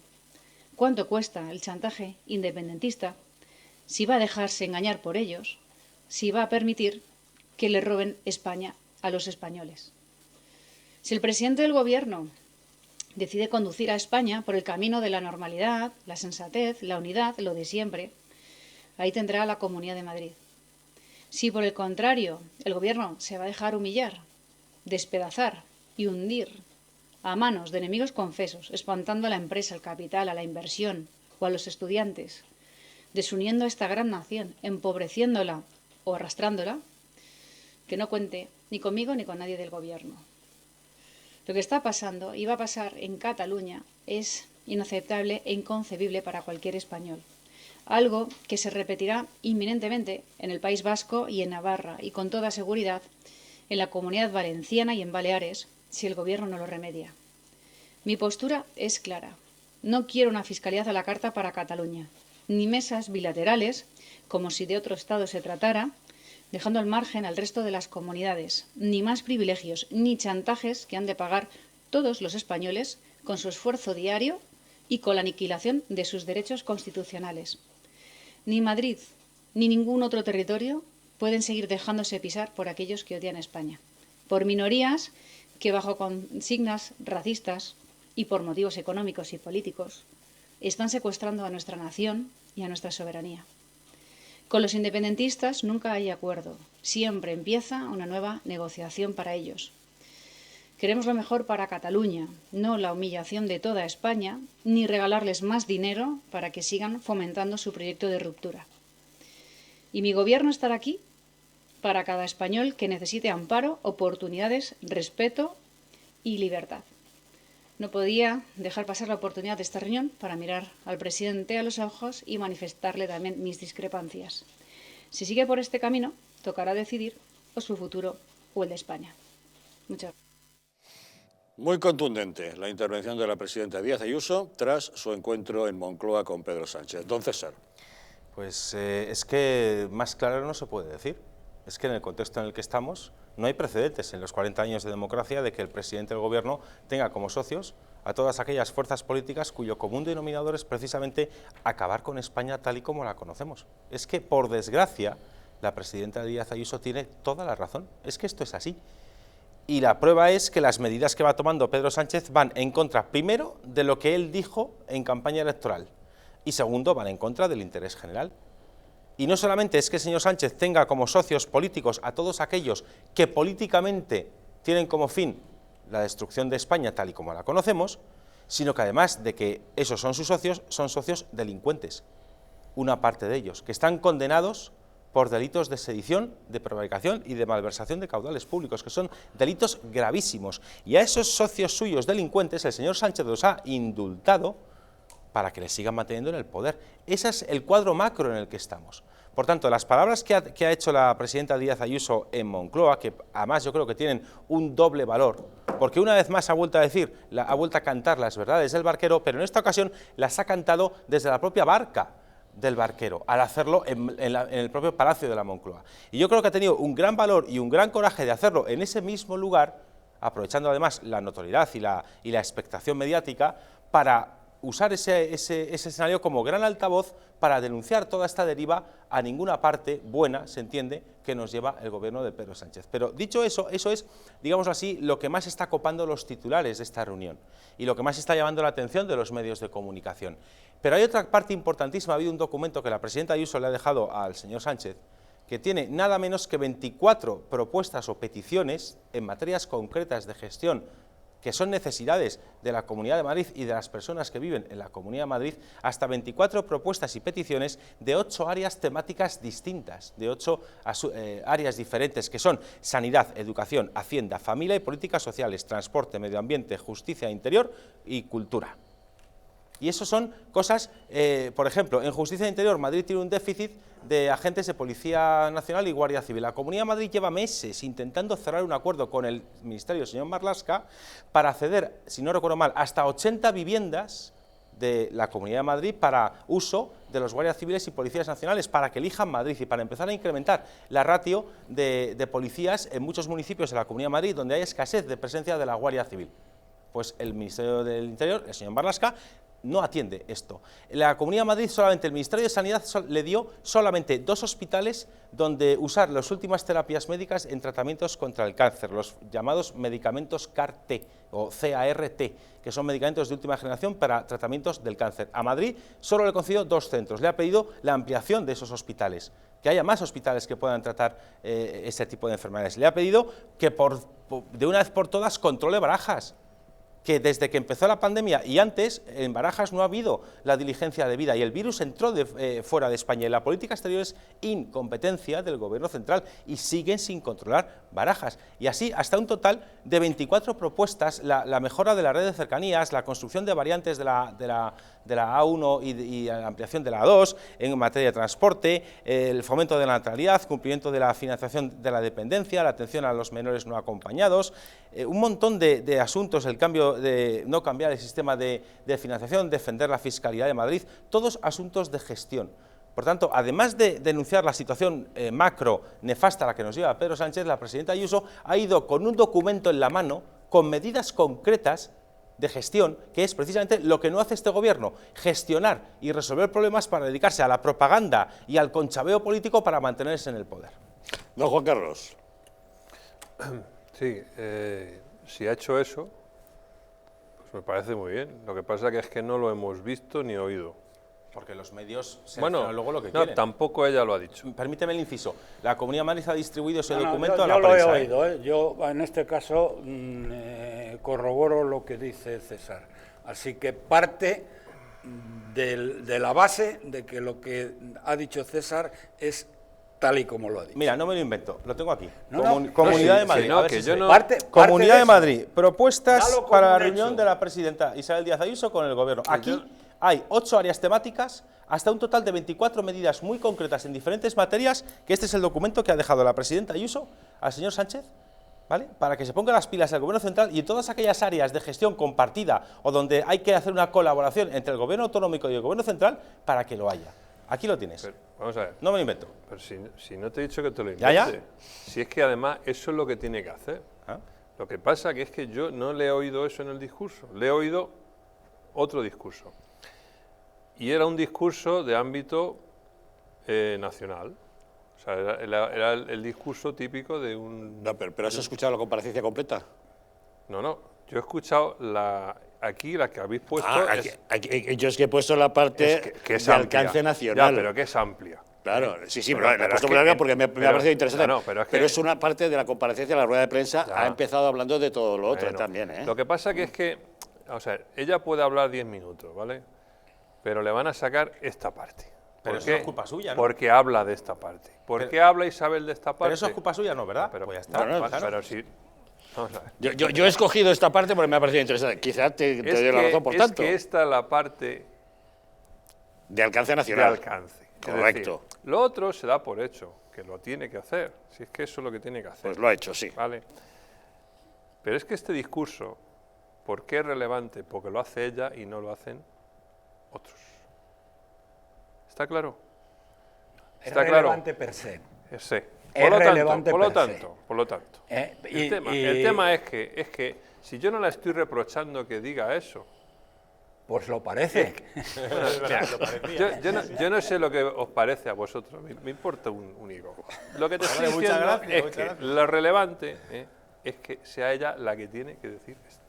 cuánto cuesta el chantaje independentista, si va a dejarse engañar por ellos, si va a permitir que le roben España a los españoles. Si el presidente del Gobierno decide conducir a España por el camino de la normalidad, la sensatez, la unidad, lo de siempre, ahí tendrá la Comunidad de Madrid. Si por el contrario el Gobierno se va a dejar humillar, despedazar y hundir a manos de enemigos confesos, espantando a la empresa, al capital, a la inversión o a los estudiantes, desuniendo a esta gran nación, empobreciéndola o arrastrándola, que no cuente ni conmigo ni con nadie del Gobierno. Lo que está pasando y va a pasar en Cataluña es inaceptable e inconcebible para cualquier español. Algo que se repetirá inminentemente en el País Vasco y en Navarra y con toda seguridad en la Comunidad Valenciana y en Baleares, si el Gobierno no lo remedia. Mi postura es clara. No quiero una fiscalía a la carta para Cataluña, ni mesas bilaterales, como si de otro Estado se tratara, dejando al margen al resto de las comunidades, ni más privilegios, ni chantajes que han de pagar todos los españoles con su esfuerzo diario y con la aniquilación de sus derechos constitucionales. Ni Madrid, ni ningún otro territorio pueden seguir dejándose pisar por aquellos que odian a España, por minorías que bajo consignas racistas y por motivos económicos y políticos están secuestrando a nuestra nación y a nuestra soberanía. Con los independentistas nunca hay acuerdo, siempre empieza una nueva negociación para ellos. Queremos lo mejor para Cataluña, no la humillación de toda España, ni regalarles más dinero para que sigan fomentando su proyecto de ruptura. Y mi Gobierno estará aquí para cada español que necesite amparo, oportunidades, respeto y libertad. No podía dejar pasar la oportunidad de esta reunión para mirar al presidente a los ojos y manifestarle también mis discrepancias. Si sigue por este camino, tocará decidir o su futuro o el de España. Muchas gracias. Muy contundente la intervención de la presidenta Díaz Ayuso tras su encuentro en Moncloa con Pedro Sánchez. Don César. Pues es que más claro no se puede decir. Es que en el contexto en el que estamos no hay precedentes en los 40 años de democracia de que el presidente del Gobierno tenga como socios a todas aquellas fuerzas políticas cuyo común denominador es precisamente acabar con España tal y como la conocemos. Es que, por desgracia, la presidenta Díaz Ayuso tiene toda la razón. Es que esto es así. Y la prueba es que las medidas que va tomando Pedro Sánchez van en contra, primero, de lo que él dijo en campaña electoral y segundo, van en contra del interés general. Y no solamente es que el señor Sánchez tenga como socios políticos a todos aquellos que políticamente tienen como fin la destrucción de España tal y como la conocemos, sino que además de que esos son sus socios, son socios delincuentes, una parte de ellos, que están condenados por delitos de sedición, de prevaricación y de malversación de caudales públicos, que son delitos gravísimos. Y a esos socios suyos delincuentes el señor Sánchez los ha indultado para que les sigan manteniendo en el poder. Ese es el cuadro macro en el que estamos. Por tanto, las palabras que ha hecho la presidenta Díaz Ayuso en Moncloa, que además yo creo que tienen un doble valor, porque una vez más ha vuelto a decir, ha vuelto a cantar las verdades del barquero, pero en esta ocasión las ha cantado desde la propia barca del barquero, al hacerlo en el propio Palacio de la Moncloa. Y yo creo que ha tenido un gran valor y un gran coraje de hacerlo en ese mismo lugar, aprovechando además la notoriedad y la expectación mediática, para usar ese escenario como gran altavoz para denunciar toda esta deriva a ninguna parte buena, se entiende, que nos lleva el gobierno de Pedro Sánchez. Pero dicho eso, eso es, digamos así, lo que más está copando los titulares de esta reunión y lo que más está llamando la atención de los medios de comunicación. Pero hay otra parte importantísima, ha habido un documento que la presidenta Ayuso le ha dejado al señor Sánchez, que tiene nada menos que 24 propuestas o peticiones en materias concretas de gestión que son necesidades de la Comunidad de Madrid y de las personas que viven en la Comunidad de Madrid, hasta 24 propuestas y peticiones de 8 áreas temáticas distintas, de 8 áreas diferentes, que son sanidad, educación, hacienda, familia y políticas sociales, transporte, medio ambiente, justicia, interior y cultura. Y eso son cosas, por ejemplo, en Justicia Interior, Madrid tiene un déficit de agentes de Policía Nacional y Guardia Civil. La Comunidad de Madrid lleva meses intentando cerrar un acuerdo con el Ministerio del señor Marlaska para ceder, si no recuerdo mal, hasta 80 viviendas de la Comunidad de Madrid para uso de los guardias civiles y policías nacionales, para que elijan Madrid y para empezar a incrementar la ratio de policías en muchos municipios de la Comunidad de Madrid donde hay escasez de presencia de la Guardia Civil. Pues el Ministerio del Interior, el señor Marlaska, no atiende esto. La Comunidad de Madrid, solamente el Ministerio de Sanidad le dio solamente 2 hospitales donde usar las últimas terapias médicas en tratamientos contra el cáncer, los llamados medicamentos CAR-T o CAR-T, que son medicamentos de última generación para tratamientos del cáncer. A Madrid solo le concedió 2 centros, le ha pedido la ampliación de esos hospitales, que haya más hospitales que puedan tratar este tipo de enfermedades. Le ha pedido que de una vez por todas controle Barajas, que desde que empezó la pandemia y antes, en Barajas no ha habido la diligencia debida y el virus entró fuera de España y la política exterior es incompetencia del gobierno central y siguen sin controlar Barajas. Y así hasta un total de 24 propuestas, la mejora de la red de cercanías, la construcción de variantes de la A1 y la ampliación de la A2 en materia de transporte, el fomento de la natalidad, cumplimiento de la financiación de la dependencia, la atención a los menores no acompañados, un montón de asuntos, el cambio de no cambiar el sistema de financiación, defender la fiscalidad de Madrid, todos asuntos de gestión. Por tanto, además de denunciar la situación macro nefasta a la que nos lleva Pedro Sánchez, la presidenta Ayuso ha ido con un documento en la mano, con medidas concretas de gestión, que es precisamente lo que no hace este gobierno, gestionar y resolver problemas para dedicarse a la propaganda y al conchaveo político para mantenerse en el poder. Don Juan Carlos. Sí, si ha hecho eso, pues me parece muy bien. Lo que pasa es que no lo hemos visto ni oído. Porque los medios se luego lo que quieren. Tampoco ella lo ha dicho. Permíteme el inciso. La Comunidad de Madrid ha distribuido ese documento yo a la prensa. Yo lo he oído, Yo en este caso corroboro lo que dice César. Así que parte de la base de que lo que ha dicho César es tal y como lo ha dicho. Mira, no me lo invento, lo tengo aquí. Comunidad de Madrid. Comunidad de Madrid. Propuestas para la reunión de la presidenta Isabel Díaz Ayuso con el gobierno. Aquí hay 8 áreas temáticas, hasta un total de 24 medidas muy concretas en diferentes materias, que este es el documento que ha dejado la presidenta Ayuso al señor Sánchez, ¿vale? Para que se ponga las pilas el gobierno central y en todas aquellas áreas de gestión compartida o donde hay que hacer una colaboración entre el gobierno autonómico y el gobierno central, para que lo haya. Aquí lo tienes. Pero, vamos a ver. No me lo invento. Pero si no te he dicho que te lo invente. ¿Ya? Si es que además eso es lo que tiene que hacer. ¿Ah? Lo que pasa que es que yo no le he oído eso en el discurso. Le he oído otro discurso. Y era un discurso de ámbito nacional. O sea, era el discurso típico de un... No, pero ¿has escuchado la comparecencia completa? No. Yo he escuchado aquí la que habéis puesto. Yo es que he puesto la parte que es de amplia. alcance nacional. Ya, pero que es amplia. Claro, sí, pero la he puesto muy larga porque me ha parecido interesante. Pero es una parte de la comparecencia, la rueda de prensa ha empezado hablando de todo lo otro también. Lo que pasa que es que, o sea, ella puede hablar 10 minutos, ¿vale? Pero le van a sacar esta parte. Pero eso no es culpa suya, ¿no? Porque habla de esta parte. ¿Por qué habla Isabel de esta parte? Pero eso es culpa suya, ¿no? ¿Verdad? Pero pues ya está. Pero sí. Vamos a ver. Yo he escogido esta parte porque me ha parecido interesante. Quizás te doy la razón por tanto. Es que esta es la parte... De alcance nacional. De alcance. Correcto. Es decir, lo otro se da por hecho, que lo tiene que hacer, si es que eso es lo que tiene que hacer. Pues lo ha hecho, sí. Vale. Pero es que este discurso, ¿por qué es relevante? Porque lo hace ella y no lo hacen otros. ¿Está claro? Es relevante per se. Sí. Es relevante por lo per se. tanto. El tema es que si yo no la estoy reprochando que diga eso. Pues lo parece. Yo no sé lo que os parece a vosotros, me importa un higo. Lo que te estoy diciendo es que lo relevante es que sea ella la que tiene que decir esto.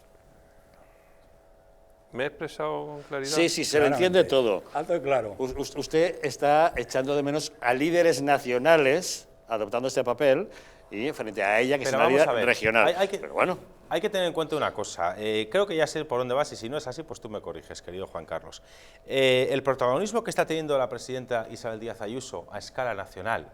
¿Me he expresado con claridad? Sí, sí, se lo entiende todo. Alto y claro. Usted está echando de menos a líderes nacionales adoptando este papel y frente a ella, que es una líder regional. Pero bueno. Hay que tener en cuenta una cosa, creo que ya sé por dónde vas y si no es así, pues tú me corriges, querido Juan Carlos. El protagonismo que está teniendo la presidenta Isabel Díaz Ayuso a escala nacional,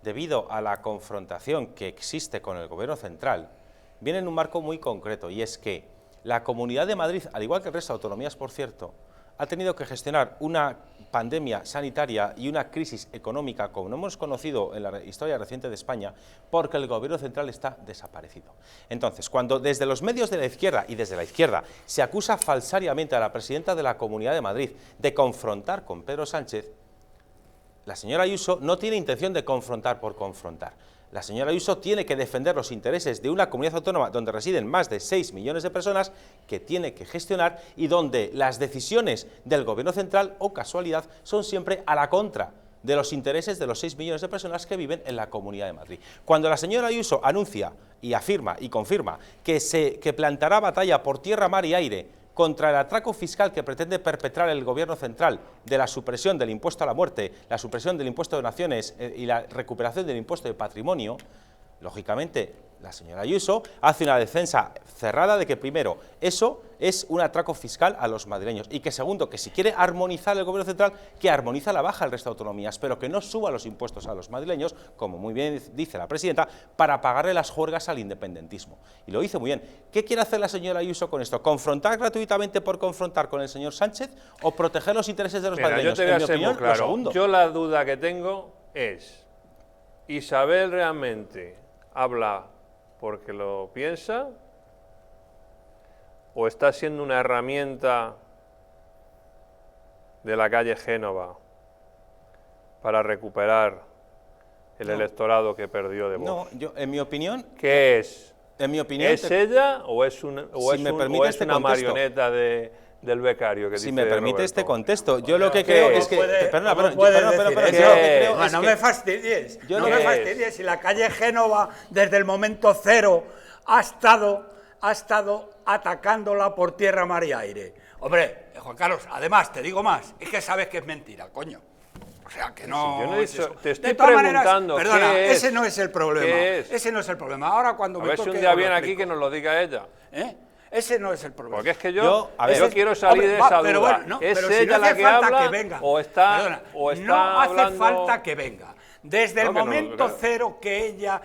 debido a la confrontación que existe con el Gobierno central, viene en un marco muy concreto, y es que la Comunidad de Madrid, al igual que el resto de autonomías, por cierto, ha tenido que gestionar una pandemia sanitaria y una crisis económica como no hemos conocido en la historia reciente de España, porque el Gobierno central está desaparecido. Entonces, cuando desde los medios de la izquierda y desde la izquierda se acusa falsariamente a la presidenta de la Comunidad de Madrid de confrontar con Pedro Sánchez, la señora Ayuso no tiene intención de confrontar por confrontar. La señora Ayuso tiene que defender los intereses de una comunidad autónoma donde residen más de 6 millones de personas que tiene que gestionar y donde las decisiones del Gobierno central, o casualidad, son siempre a la contra de los intereses de los 6 millones de personas que viven en la Comunidad de Madrid. Cuando la señora Ayuso anuncia y afirma y confirma que plantará batalla por tierra, mar y aire contra el atraco fiscal que pretende perpetrar el Gobierno central de la supresión del impuesto a la muerte, la supresión del impuesto de donaciones y la recuperación del impuesto de patrimonio, lógicamente la señora Ayuso hace una defensa cerrada de que primero, eso es un atraco fiscal a los madrileños y que segundo, que si quiere armonizar el Gobierno central, que armoniza la baja al resto de autonomías, pero que no suba los impuestos a los madrileños, como muy bien dice la presidenta, para pagarle las juergas al independentismo. Y lo dice muy bien. ¿Qué quiere hacer la señora Ayuso con esto? ¿Confrontar gratuitamente por confrontar con el señor Sánchez o proteger los intereses de los madrileños? Yo te voy a ser muy claro. Yo la duda que tengo es, ¿Isabel realmente habla porque lo piensa o está siendo una herramienta de la calle Génova para recuperar el electorado que perdió de Vox? No, yo, en mi opinión... ¿Qué es? En mi opinión... ¿Es ella o es una marioneta del becario? Que si dice me permite Roberto? este contexto, yo lo que creo es que... Perdona, no me fastidies, no me fastidies, si la calle Génova desde el momento cero ha estado atacándola por tierra, mar y aire. Hombre, Juan Carlos, además, te digo más, es que sabes que es mentira, coño. O sea, que no... Si yo no he dicho, te estoy maneras, preguntando, perdona, ¿qué es? ese no es el problema. ¿Qué es? Ese no es el problema. Ahora cuando a me ver toque... si un día viene aquí que nos lo diga ella. Ese no es el problema. Porque es que yo quiero salir de esa duda. Pero bueno, no, ¿Es pero ella si no la hace que falta habla que venga. o está, Perdona, no hace hace falta que venga. Desde el momento cero que ella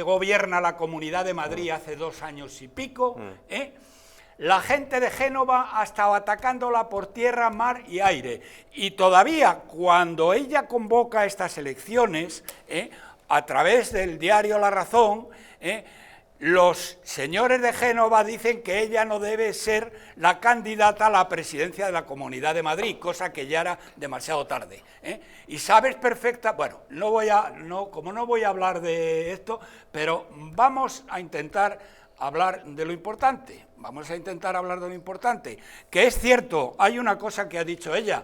gobierna la Comunidad de Madrid hace 2 años y pico, la gente de Génova ha estado atacándola por tierra, mar y aire. Y todavía cuando ella convoca estas elecciones, a través del diario La Razón, los señores de Génova dicen que ella no debe ser la candidata a la presidencia de la Comunidad de Madrid, cosa que ya era demasiado tarde. Y sabes bueno, como no voy a hablar de esto, pero vamos a intentar hablar de lo importante. Vamos a intentar hablar de lo importante. Que es cierto, hay una cosa que ha dicho ella.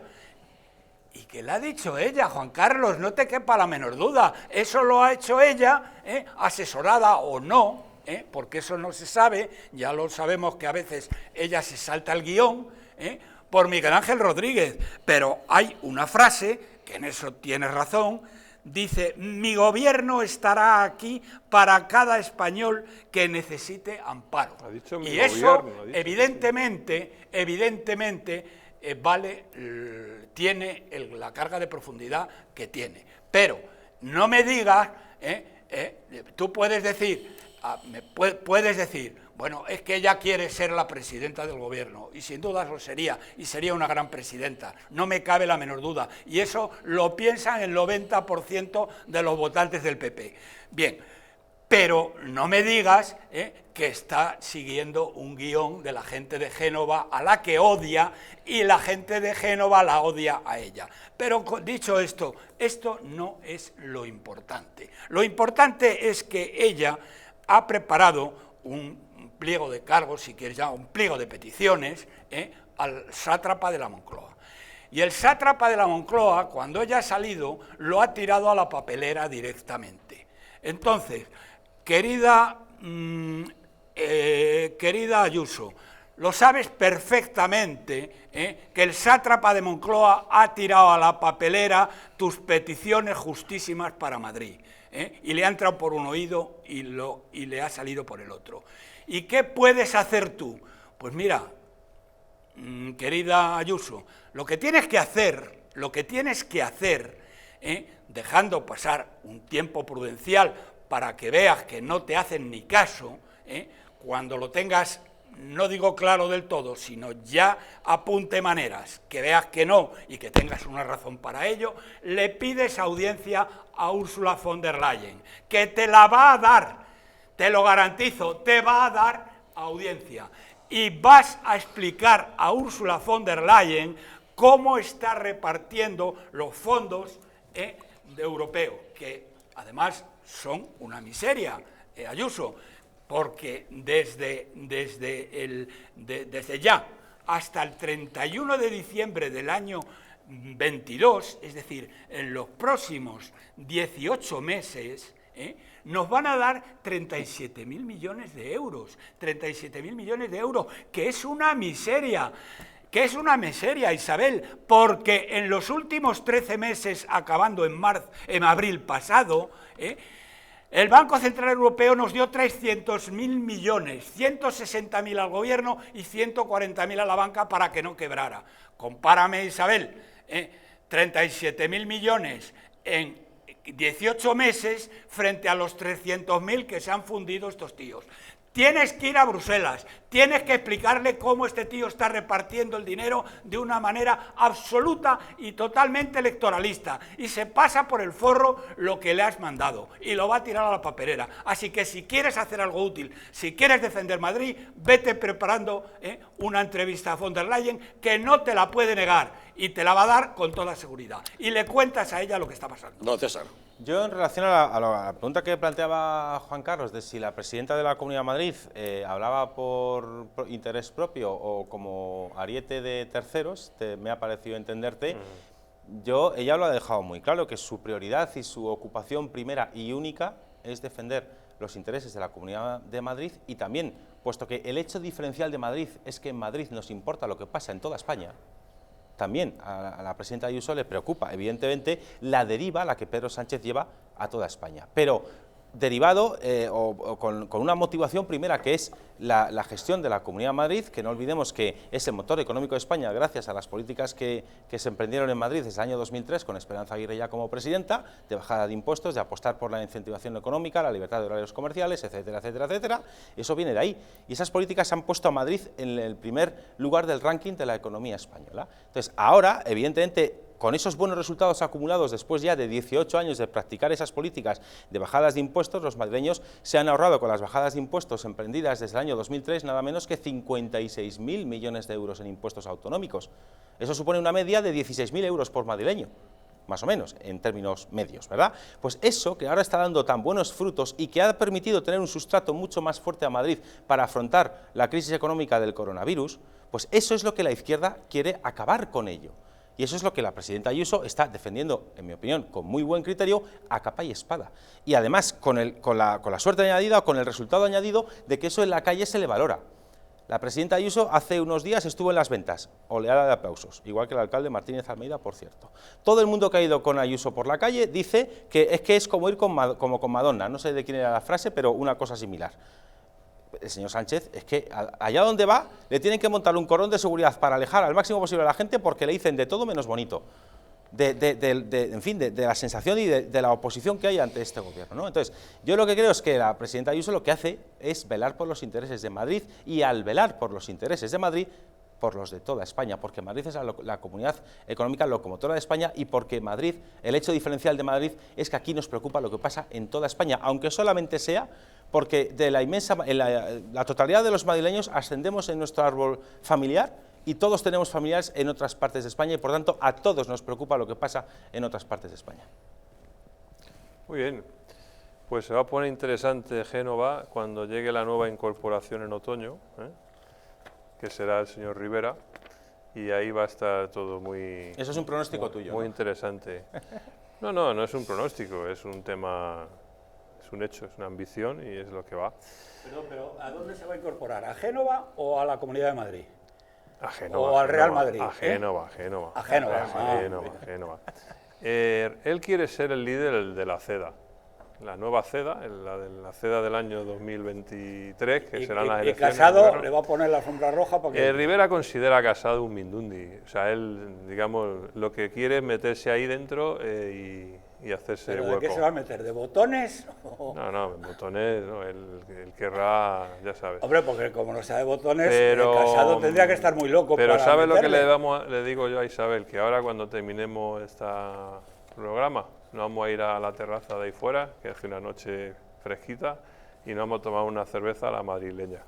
¿Y qué le ha dicho ella, Juan Carlos? No te quepa la menor duda. Eso lo ha hecho ella, asesorada o no, porque eso no se sabe. Ya lo sabemos que a veces ella se salta el guión, por Miguel Ángel Rodríguez. Pero hay una frase, que en eso tienes razón, dice: mi gobierno estará aquí para cada español que necesite amparo. Ha dicho mi y gobierno, eso, evidentemente, tiene la carga de profundidad que tiene. Pero no me digas, tú puedes decir, puedes decir, bueno, es que ella quiere ser la presidenta del gobierno, y sin duda lo sería, y sería una gran presidenta, no me cabe la menor duda, y eso lo piensan el 90% de los votantes del PP. Bien, pero no me digas que está siguiendo un guión de la gente de Génova a la que odia, y la gente de Génova la odia a ella. Pero dicho esto, esto no es lo importante. Lo importante es que ella ha preparado un pliego de cargos, si quieres ya, un pliego de peticiones al sátrapa de la Moncloa. Y el sátrapa de la Moncloa, cuando ella ha salido, lo ha tirado a la papelera directamente. Entonces, querida Ayuso, lo sabes perfectamente que el sátrapa de Moncloa ha tirado a la papelera tus peticiones justísimas para Madrid, y le ha entrado por un oído y le ha salido por el otro. ¿Y qué puedes hacer tú? Pues mira, querida Ayuso, lo que tienes que hacer, dejando pasar un tiempo prudencial para que veas que no te hacen ni caso, cuando lo tengas, no digo claro del todo, sino ya apunte maneras, que veas que no y que tengas una razón para ello, le pides audiencia a Ursula von der Leyen, que te la va a dar. Te lo garantizo, te va a dar audiencia y vas a explicar a Ursula von der Leyen cómo está repartiendo los fondos europeos, que además son una miseria, Ayuso, porque desde ya hasta el 31 de diciembre del año 22, es decir, en los próximos 18 meses, nos van a dar 37.000 millones de euros, 37.000 millones de euros, que es una miseria, Isabel, porque en los últimos 13 meses, acabando en abril pasado, el Banco Central Europeo nos dio 300.000 millones, 160.000 al gobierno y 140.000 a la banca para que no quebrara. Compárame, Isabel, 37.000 millones en 18 meses frente a los 300.000 que se han fundido estos tíos. Tienes que ir a Bruselas, tienes que explicarle cómo este tío está repartiendo el dinero de una manera absoluta y totalmente electoralista, y se pasa por el forro lo que le has mandado, y lo va a tirar a la papelera. Así que si quieres hacer algo útil, si quieres defender Madrid, vete preparando una entrevista a von der Leyen, que no te la puede negar, y te la va a dar con toda seguridad, y le cuentas a ella lo que está pasando. No, César. Yo, en relación a la pregunta que planteaba Juan Carlos, de si la presidenta de la Comunidad de Madrid hablaba por interés propio o como ariete de terceros, me ha parecido entenderte, ella lo ha dejado muy claro, que su prioridad y su ocupación primera y única es defender los intereses de la Comunidad de Madrid, y también, puesto que el hecho diferencial de Madrid es que en Madrid nos importa lo que pasa en toda España, también a la presidenta Ayuso le preocupa, evidentemente, la deriva a la que Pedro Sánchez lleva a toda España, pero derivado con una motivación primera, que es la gestión de la Comunidad de Madrid, que no olvidemos que es el motor económico de España gracias a las políticas que se emprendieron en Madrid desde el año 2003 con Esperanza Aguirre ya como presidenta, de bajada de impuestos, de apostar por la incentivación económica, la libertad de horarios comerciales, etcétera, etcétera, etcétera. Eso viene de ahí, y esas políticas han puesto a Madrid en el primer lugar del ranking de la economía española. Entonces, ahora, evidentemente, con esos buenos resultados acumulados después ya de 18 años de practicar esas políticas de bajadas de impuestos, los madrileños se han ahorrado con las bajadas de impuestos emprendidas desde el año 2003 nada menos que 56.000 millones de euros en impuestos autonómicos. Eso supone una media de 16.000 euros por madrileño, más o menos, en términos medios, ¿verdad? Pues eso, que ahora está dando tan buenos frutos y que ha permitido tener un sustrato mucho más fuerte a Madrid para afrontar la crisis económica del coronavirus, pues eso es lo que la izquierda quiere acabar con ello. Y eso es lo que la presidenta Ayuso está defendiendo, en mi opinión, con muy buen criterio, a capa y espada. Y además con la suerte añadida o con el resultado añadido de que eso en la calle se le valora. La presidenta Ayuso hace unos días estuvo en las ventas, oleada de aplausos, igual que el alcalde Martínez Almeida, por cierto. Todo el mundo que ha ido con Ayuso por la calle dice que es como ir como con Madonna, no sé de quién era la frase, pero una cosa similar. El señor Sánchez es que allá donde va le tienen que montar un cordón de seguridad para alejar al máximo posible a la gente, porque le dicen de todo menos bonito. en fin, de la sensación y de la oposición que hay ante este gobierno, ¿no? Entonces, yo lo que creo es que la presidenta Ayuso lo que hace es velar por los intereses de Madrid, y al velar por los intereses de Madrid, por los de toda España, porque Madrid es la comunidad económica locomotora de España, y porque Madrid, el hecho diferencial de Madrid es que aquí nos preocupa lo que pasa en toda España, aunque solamente sea porque de la totalidad de los madrileños ascendemos en nuestro árbol familiar, y todos tenemos familiares en otras partes de España, y por tanto a todos nos preocupa lo que pasa en otras partes de España. Muy bien, pues se va a poner interesante Génova cuando llegue la nueva incorporación en otoño, que será el señor Rivera, y ahí va a estar todo muy... Eso es un pronóstico tuyo, muy ¿no? Interesante. No es un pronóstico, es un tema, es un hecho, es una ambición y es lo que va. Pero ¿a dónde se va a incorporar? ¿A Génova o a la Comunidad de Madrid? A Génova. ¿O al Real Madrid? A Génova. A Génova. Génova. Él quiere ser el líder de la CEDA, la nueva CEDA, la CEDA del año 2023, que serán las elecciones. ¿Y Casado le va a poner la sombra roja? Porque... Rivera considera a Casado un mindundi. O sea, él, digamos, lo que quiere es meterse ahí dentro y hacerse ¿Pero hueco. de qué se va a meter? ¿De botones? No, botones, no, él querrá, ya sabes. Hombre, porque como no sea de botones, pero, Casado tendría que estar muy loco. Pero para ¿sabes meterle? lo que le digo yo a Isabel? Que ahora cuando terminemos este programa, nos vamos a ir a la terraza de ahí fuera, que hace una noche fresquita, y nos vamos a tomar una cerveza a la madrileña.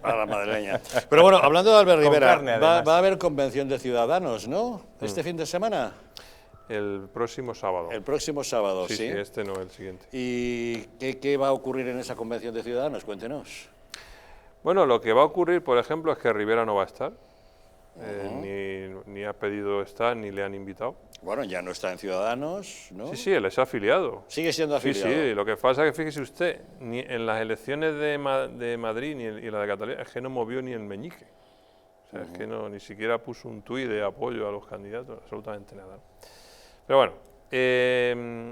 A la madrileña. Pero bueno, hablando de Albert Rivera, carne, va a haber convención de Ciudadanos, ¿no? ¿Este fin de semana? El próximo sábado. El próximo sábado, sí. Sí, este no, el siguiente. ¿Y qué va a ocurrir en esa convención de Ciudadanos? Cuéntenos. Bueno, lo que va a ocurrir, por ejemplo, es que Rivera no va a estar. Ni ha pedido estar, ni le han invitado. Bueno, ya no está en Ciudadanos, ¿no? Sí, él es afiliado. Sigue siendo afiliado. Sí, lo que pasa es que, fíjese usted, ni en las elecciones de Madrid y la de Cataluña, es que no movió ni el meñique. O sea, es que ni siquiera puso un tuit de apoyo a los candidatos, absolutamente nada. Pero bueno,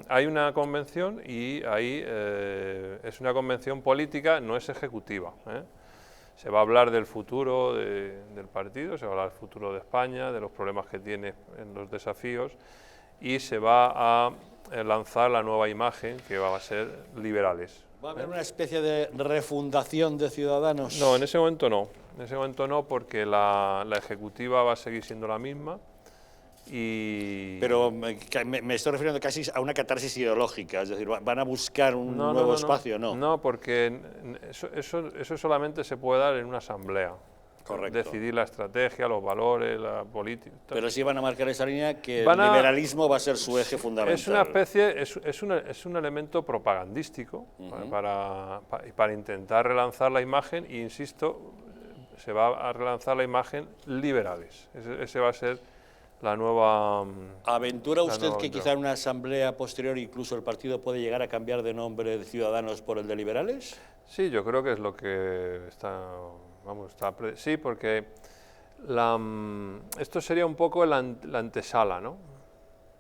hay una convención y ahí es una convención política, no es ejecutiva. Se va a hablar del futuro del partido, se va a hablar del futuro de España, de los problemas que tiene en los desafíos, y se va a lanzar la nueva imagen que va a ser liberales. ¿Va a haber una especie de refundación de Ciudadanos? No, en ese momento no. En ese momento no, porque la ejecutiva va a seguir siendo la misma. Pero me estoy refiriendo casi a una catarsis ideológica, es decir, ¿van a buscar un nuevo espacio? No, porque eso solamente se puede dar en una asamblea. Correcto. Decidir la estrategia, los valores, la política. Pero sí van a marcar esa línea que el liberalismo va a ser su eje fundamental. Es una especie, es un elemento propagandístico para intentar relanzar la imagen, e insisto, se va a relanzar la imagen liberales. Ese va a ser la nueva... ¿Aventura usted que quizá en una asamblea posterior incluso el partido puede llegar a cambiar de nombre de Ciudadanos por el de Liberales? Sí, yo creo que es lo que está... sí, porque esto sería un poco la antesala, ¿no?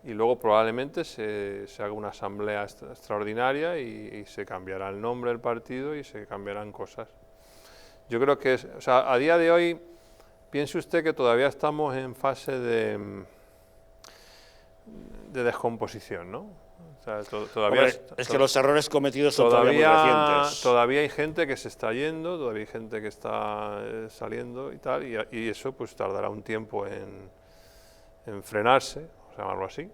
Y luego probablemente se haga una asamblea extraordinaria y se cambiará el nombre del partido y se cambiarán cosas. Yo creo que a día de hoy... Piense usted que todavía estamos en fase de descomposición, ¿no? O sea, todavía es que los errores cometidos son todavía muy recientes. Todavía hay gente que se está yendo, todavía hay gente que está saliendo y tal, y eso pues tardará un tiempo en frenarse, vamos a llamarlo así,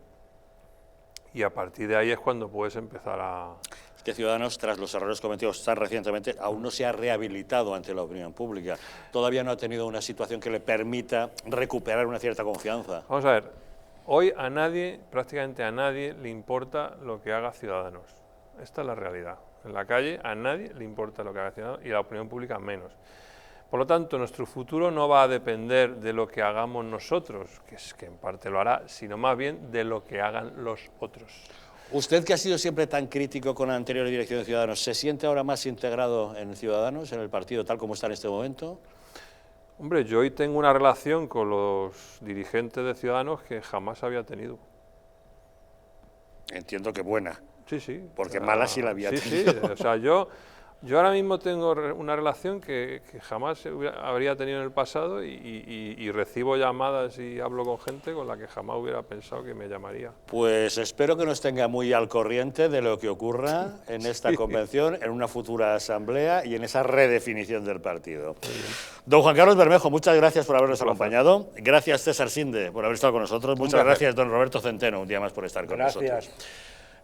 y a partir de ahí es cuando puedes empezar a... Es que Ciudadanos, tras los errores cometidos tan recientemente, aún no se ha rehabilitado ante la opinión pública. Todavía no ha tenido una situación que le permita recuperar una cierta confianza. Vamos a ver, hoy a nadie, prácticamente a nadie, le importa lo que haga Ciudadanos. Esta es la realidad. En la calle a nadie le importa lo que haga Ciudadanos y a la opinión pública menos. Por lo tanto, nuestro futuro no va a depender de lo que hagamos nosotros, que en parte lo hará, sino más bien de lo que hagan los otros. Usted, que ha sido siempre tan crítico con la anterior dirección de Ciudadanos, ¿se siente ahora más integrado en Ciudadanos, en el partido tal como está en este momento? Hombre, yo hoy tengo una relación con los dirigentes de Ciudadanos que jamás había tenido. Entiendo que buena. Sí, sí. Porque mala sí la había tenido. Sí, o sea, yo Yo ahora mismo tengo una relación que jamás habría tenido en el pasado y recibo llamadas y hablo con gente con la que jamás hubiera pensado que me llamaría. Pues espero que nos tenga muy al corriente de lo que ocurra en esta convención, en una futura asamblea y en esa redefinición del partido. Don Juan Carlos Bermejo, muchas gracias por habernos acompañado. Gracias, César Sinde, por haber estado con nosotros. Muchas gracias, don Roberto Centeno, un día más por estar con nosotros.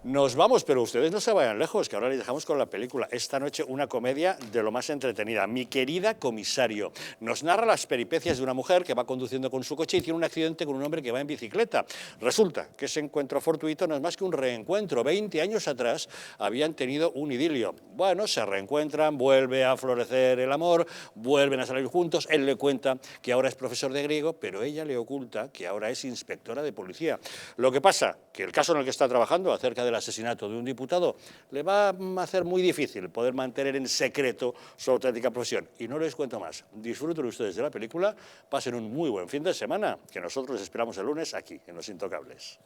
Nos vamos, pero ustedes no se vayan lejos, que ahora les dejamos con la película. Esta noche una comedia de lo más entretenida. Mi querida comisario. Nos narra las peripecias de una mujer que va conduciendo con su coche y tiene un accidente con un hombre que va en bicicleta. Resulta que ese encuentro fortuito no es más que un reencuentro. 20 años atrás habían tenido un idilio. Bueno, se reencuentran, vuelve a florecer el amor, vuelven a salir juntos. Él le cuenta que ahora es profesor de griego, pero ella le oculta que ahora es inspectora de policía. Lo que pasa, que el caso en el que está trabajando, acerca del asesinato de un diputado, le va a hacer muy difícil poder mantener en secreto su auténtica profesión. Y no les cuento más. Disfruten ustedes de la película, pasen un muy buen fin de semana, que nosotros les esperamos el lunes aquí, en Los Intocables.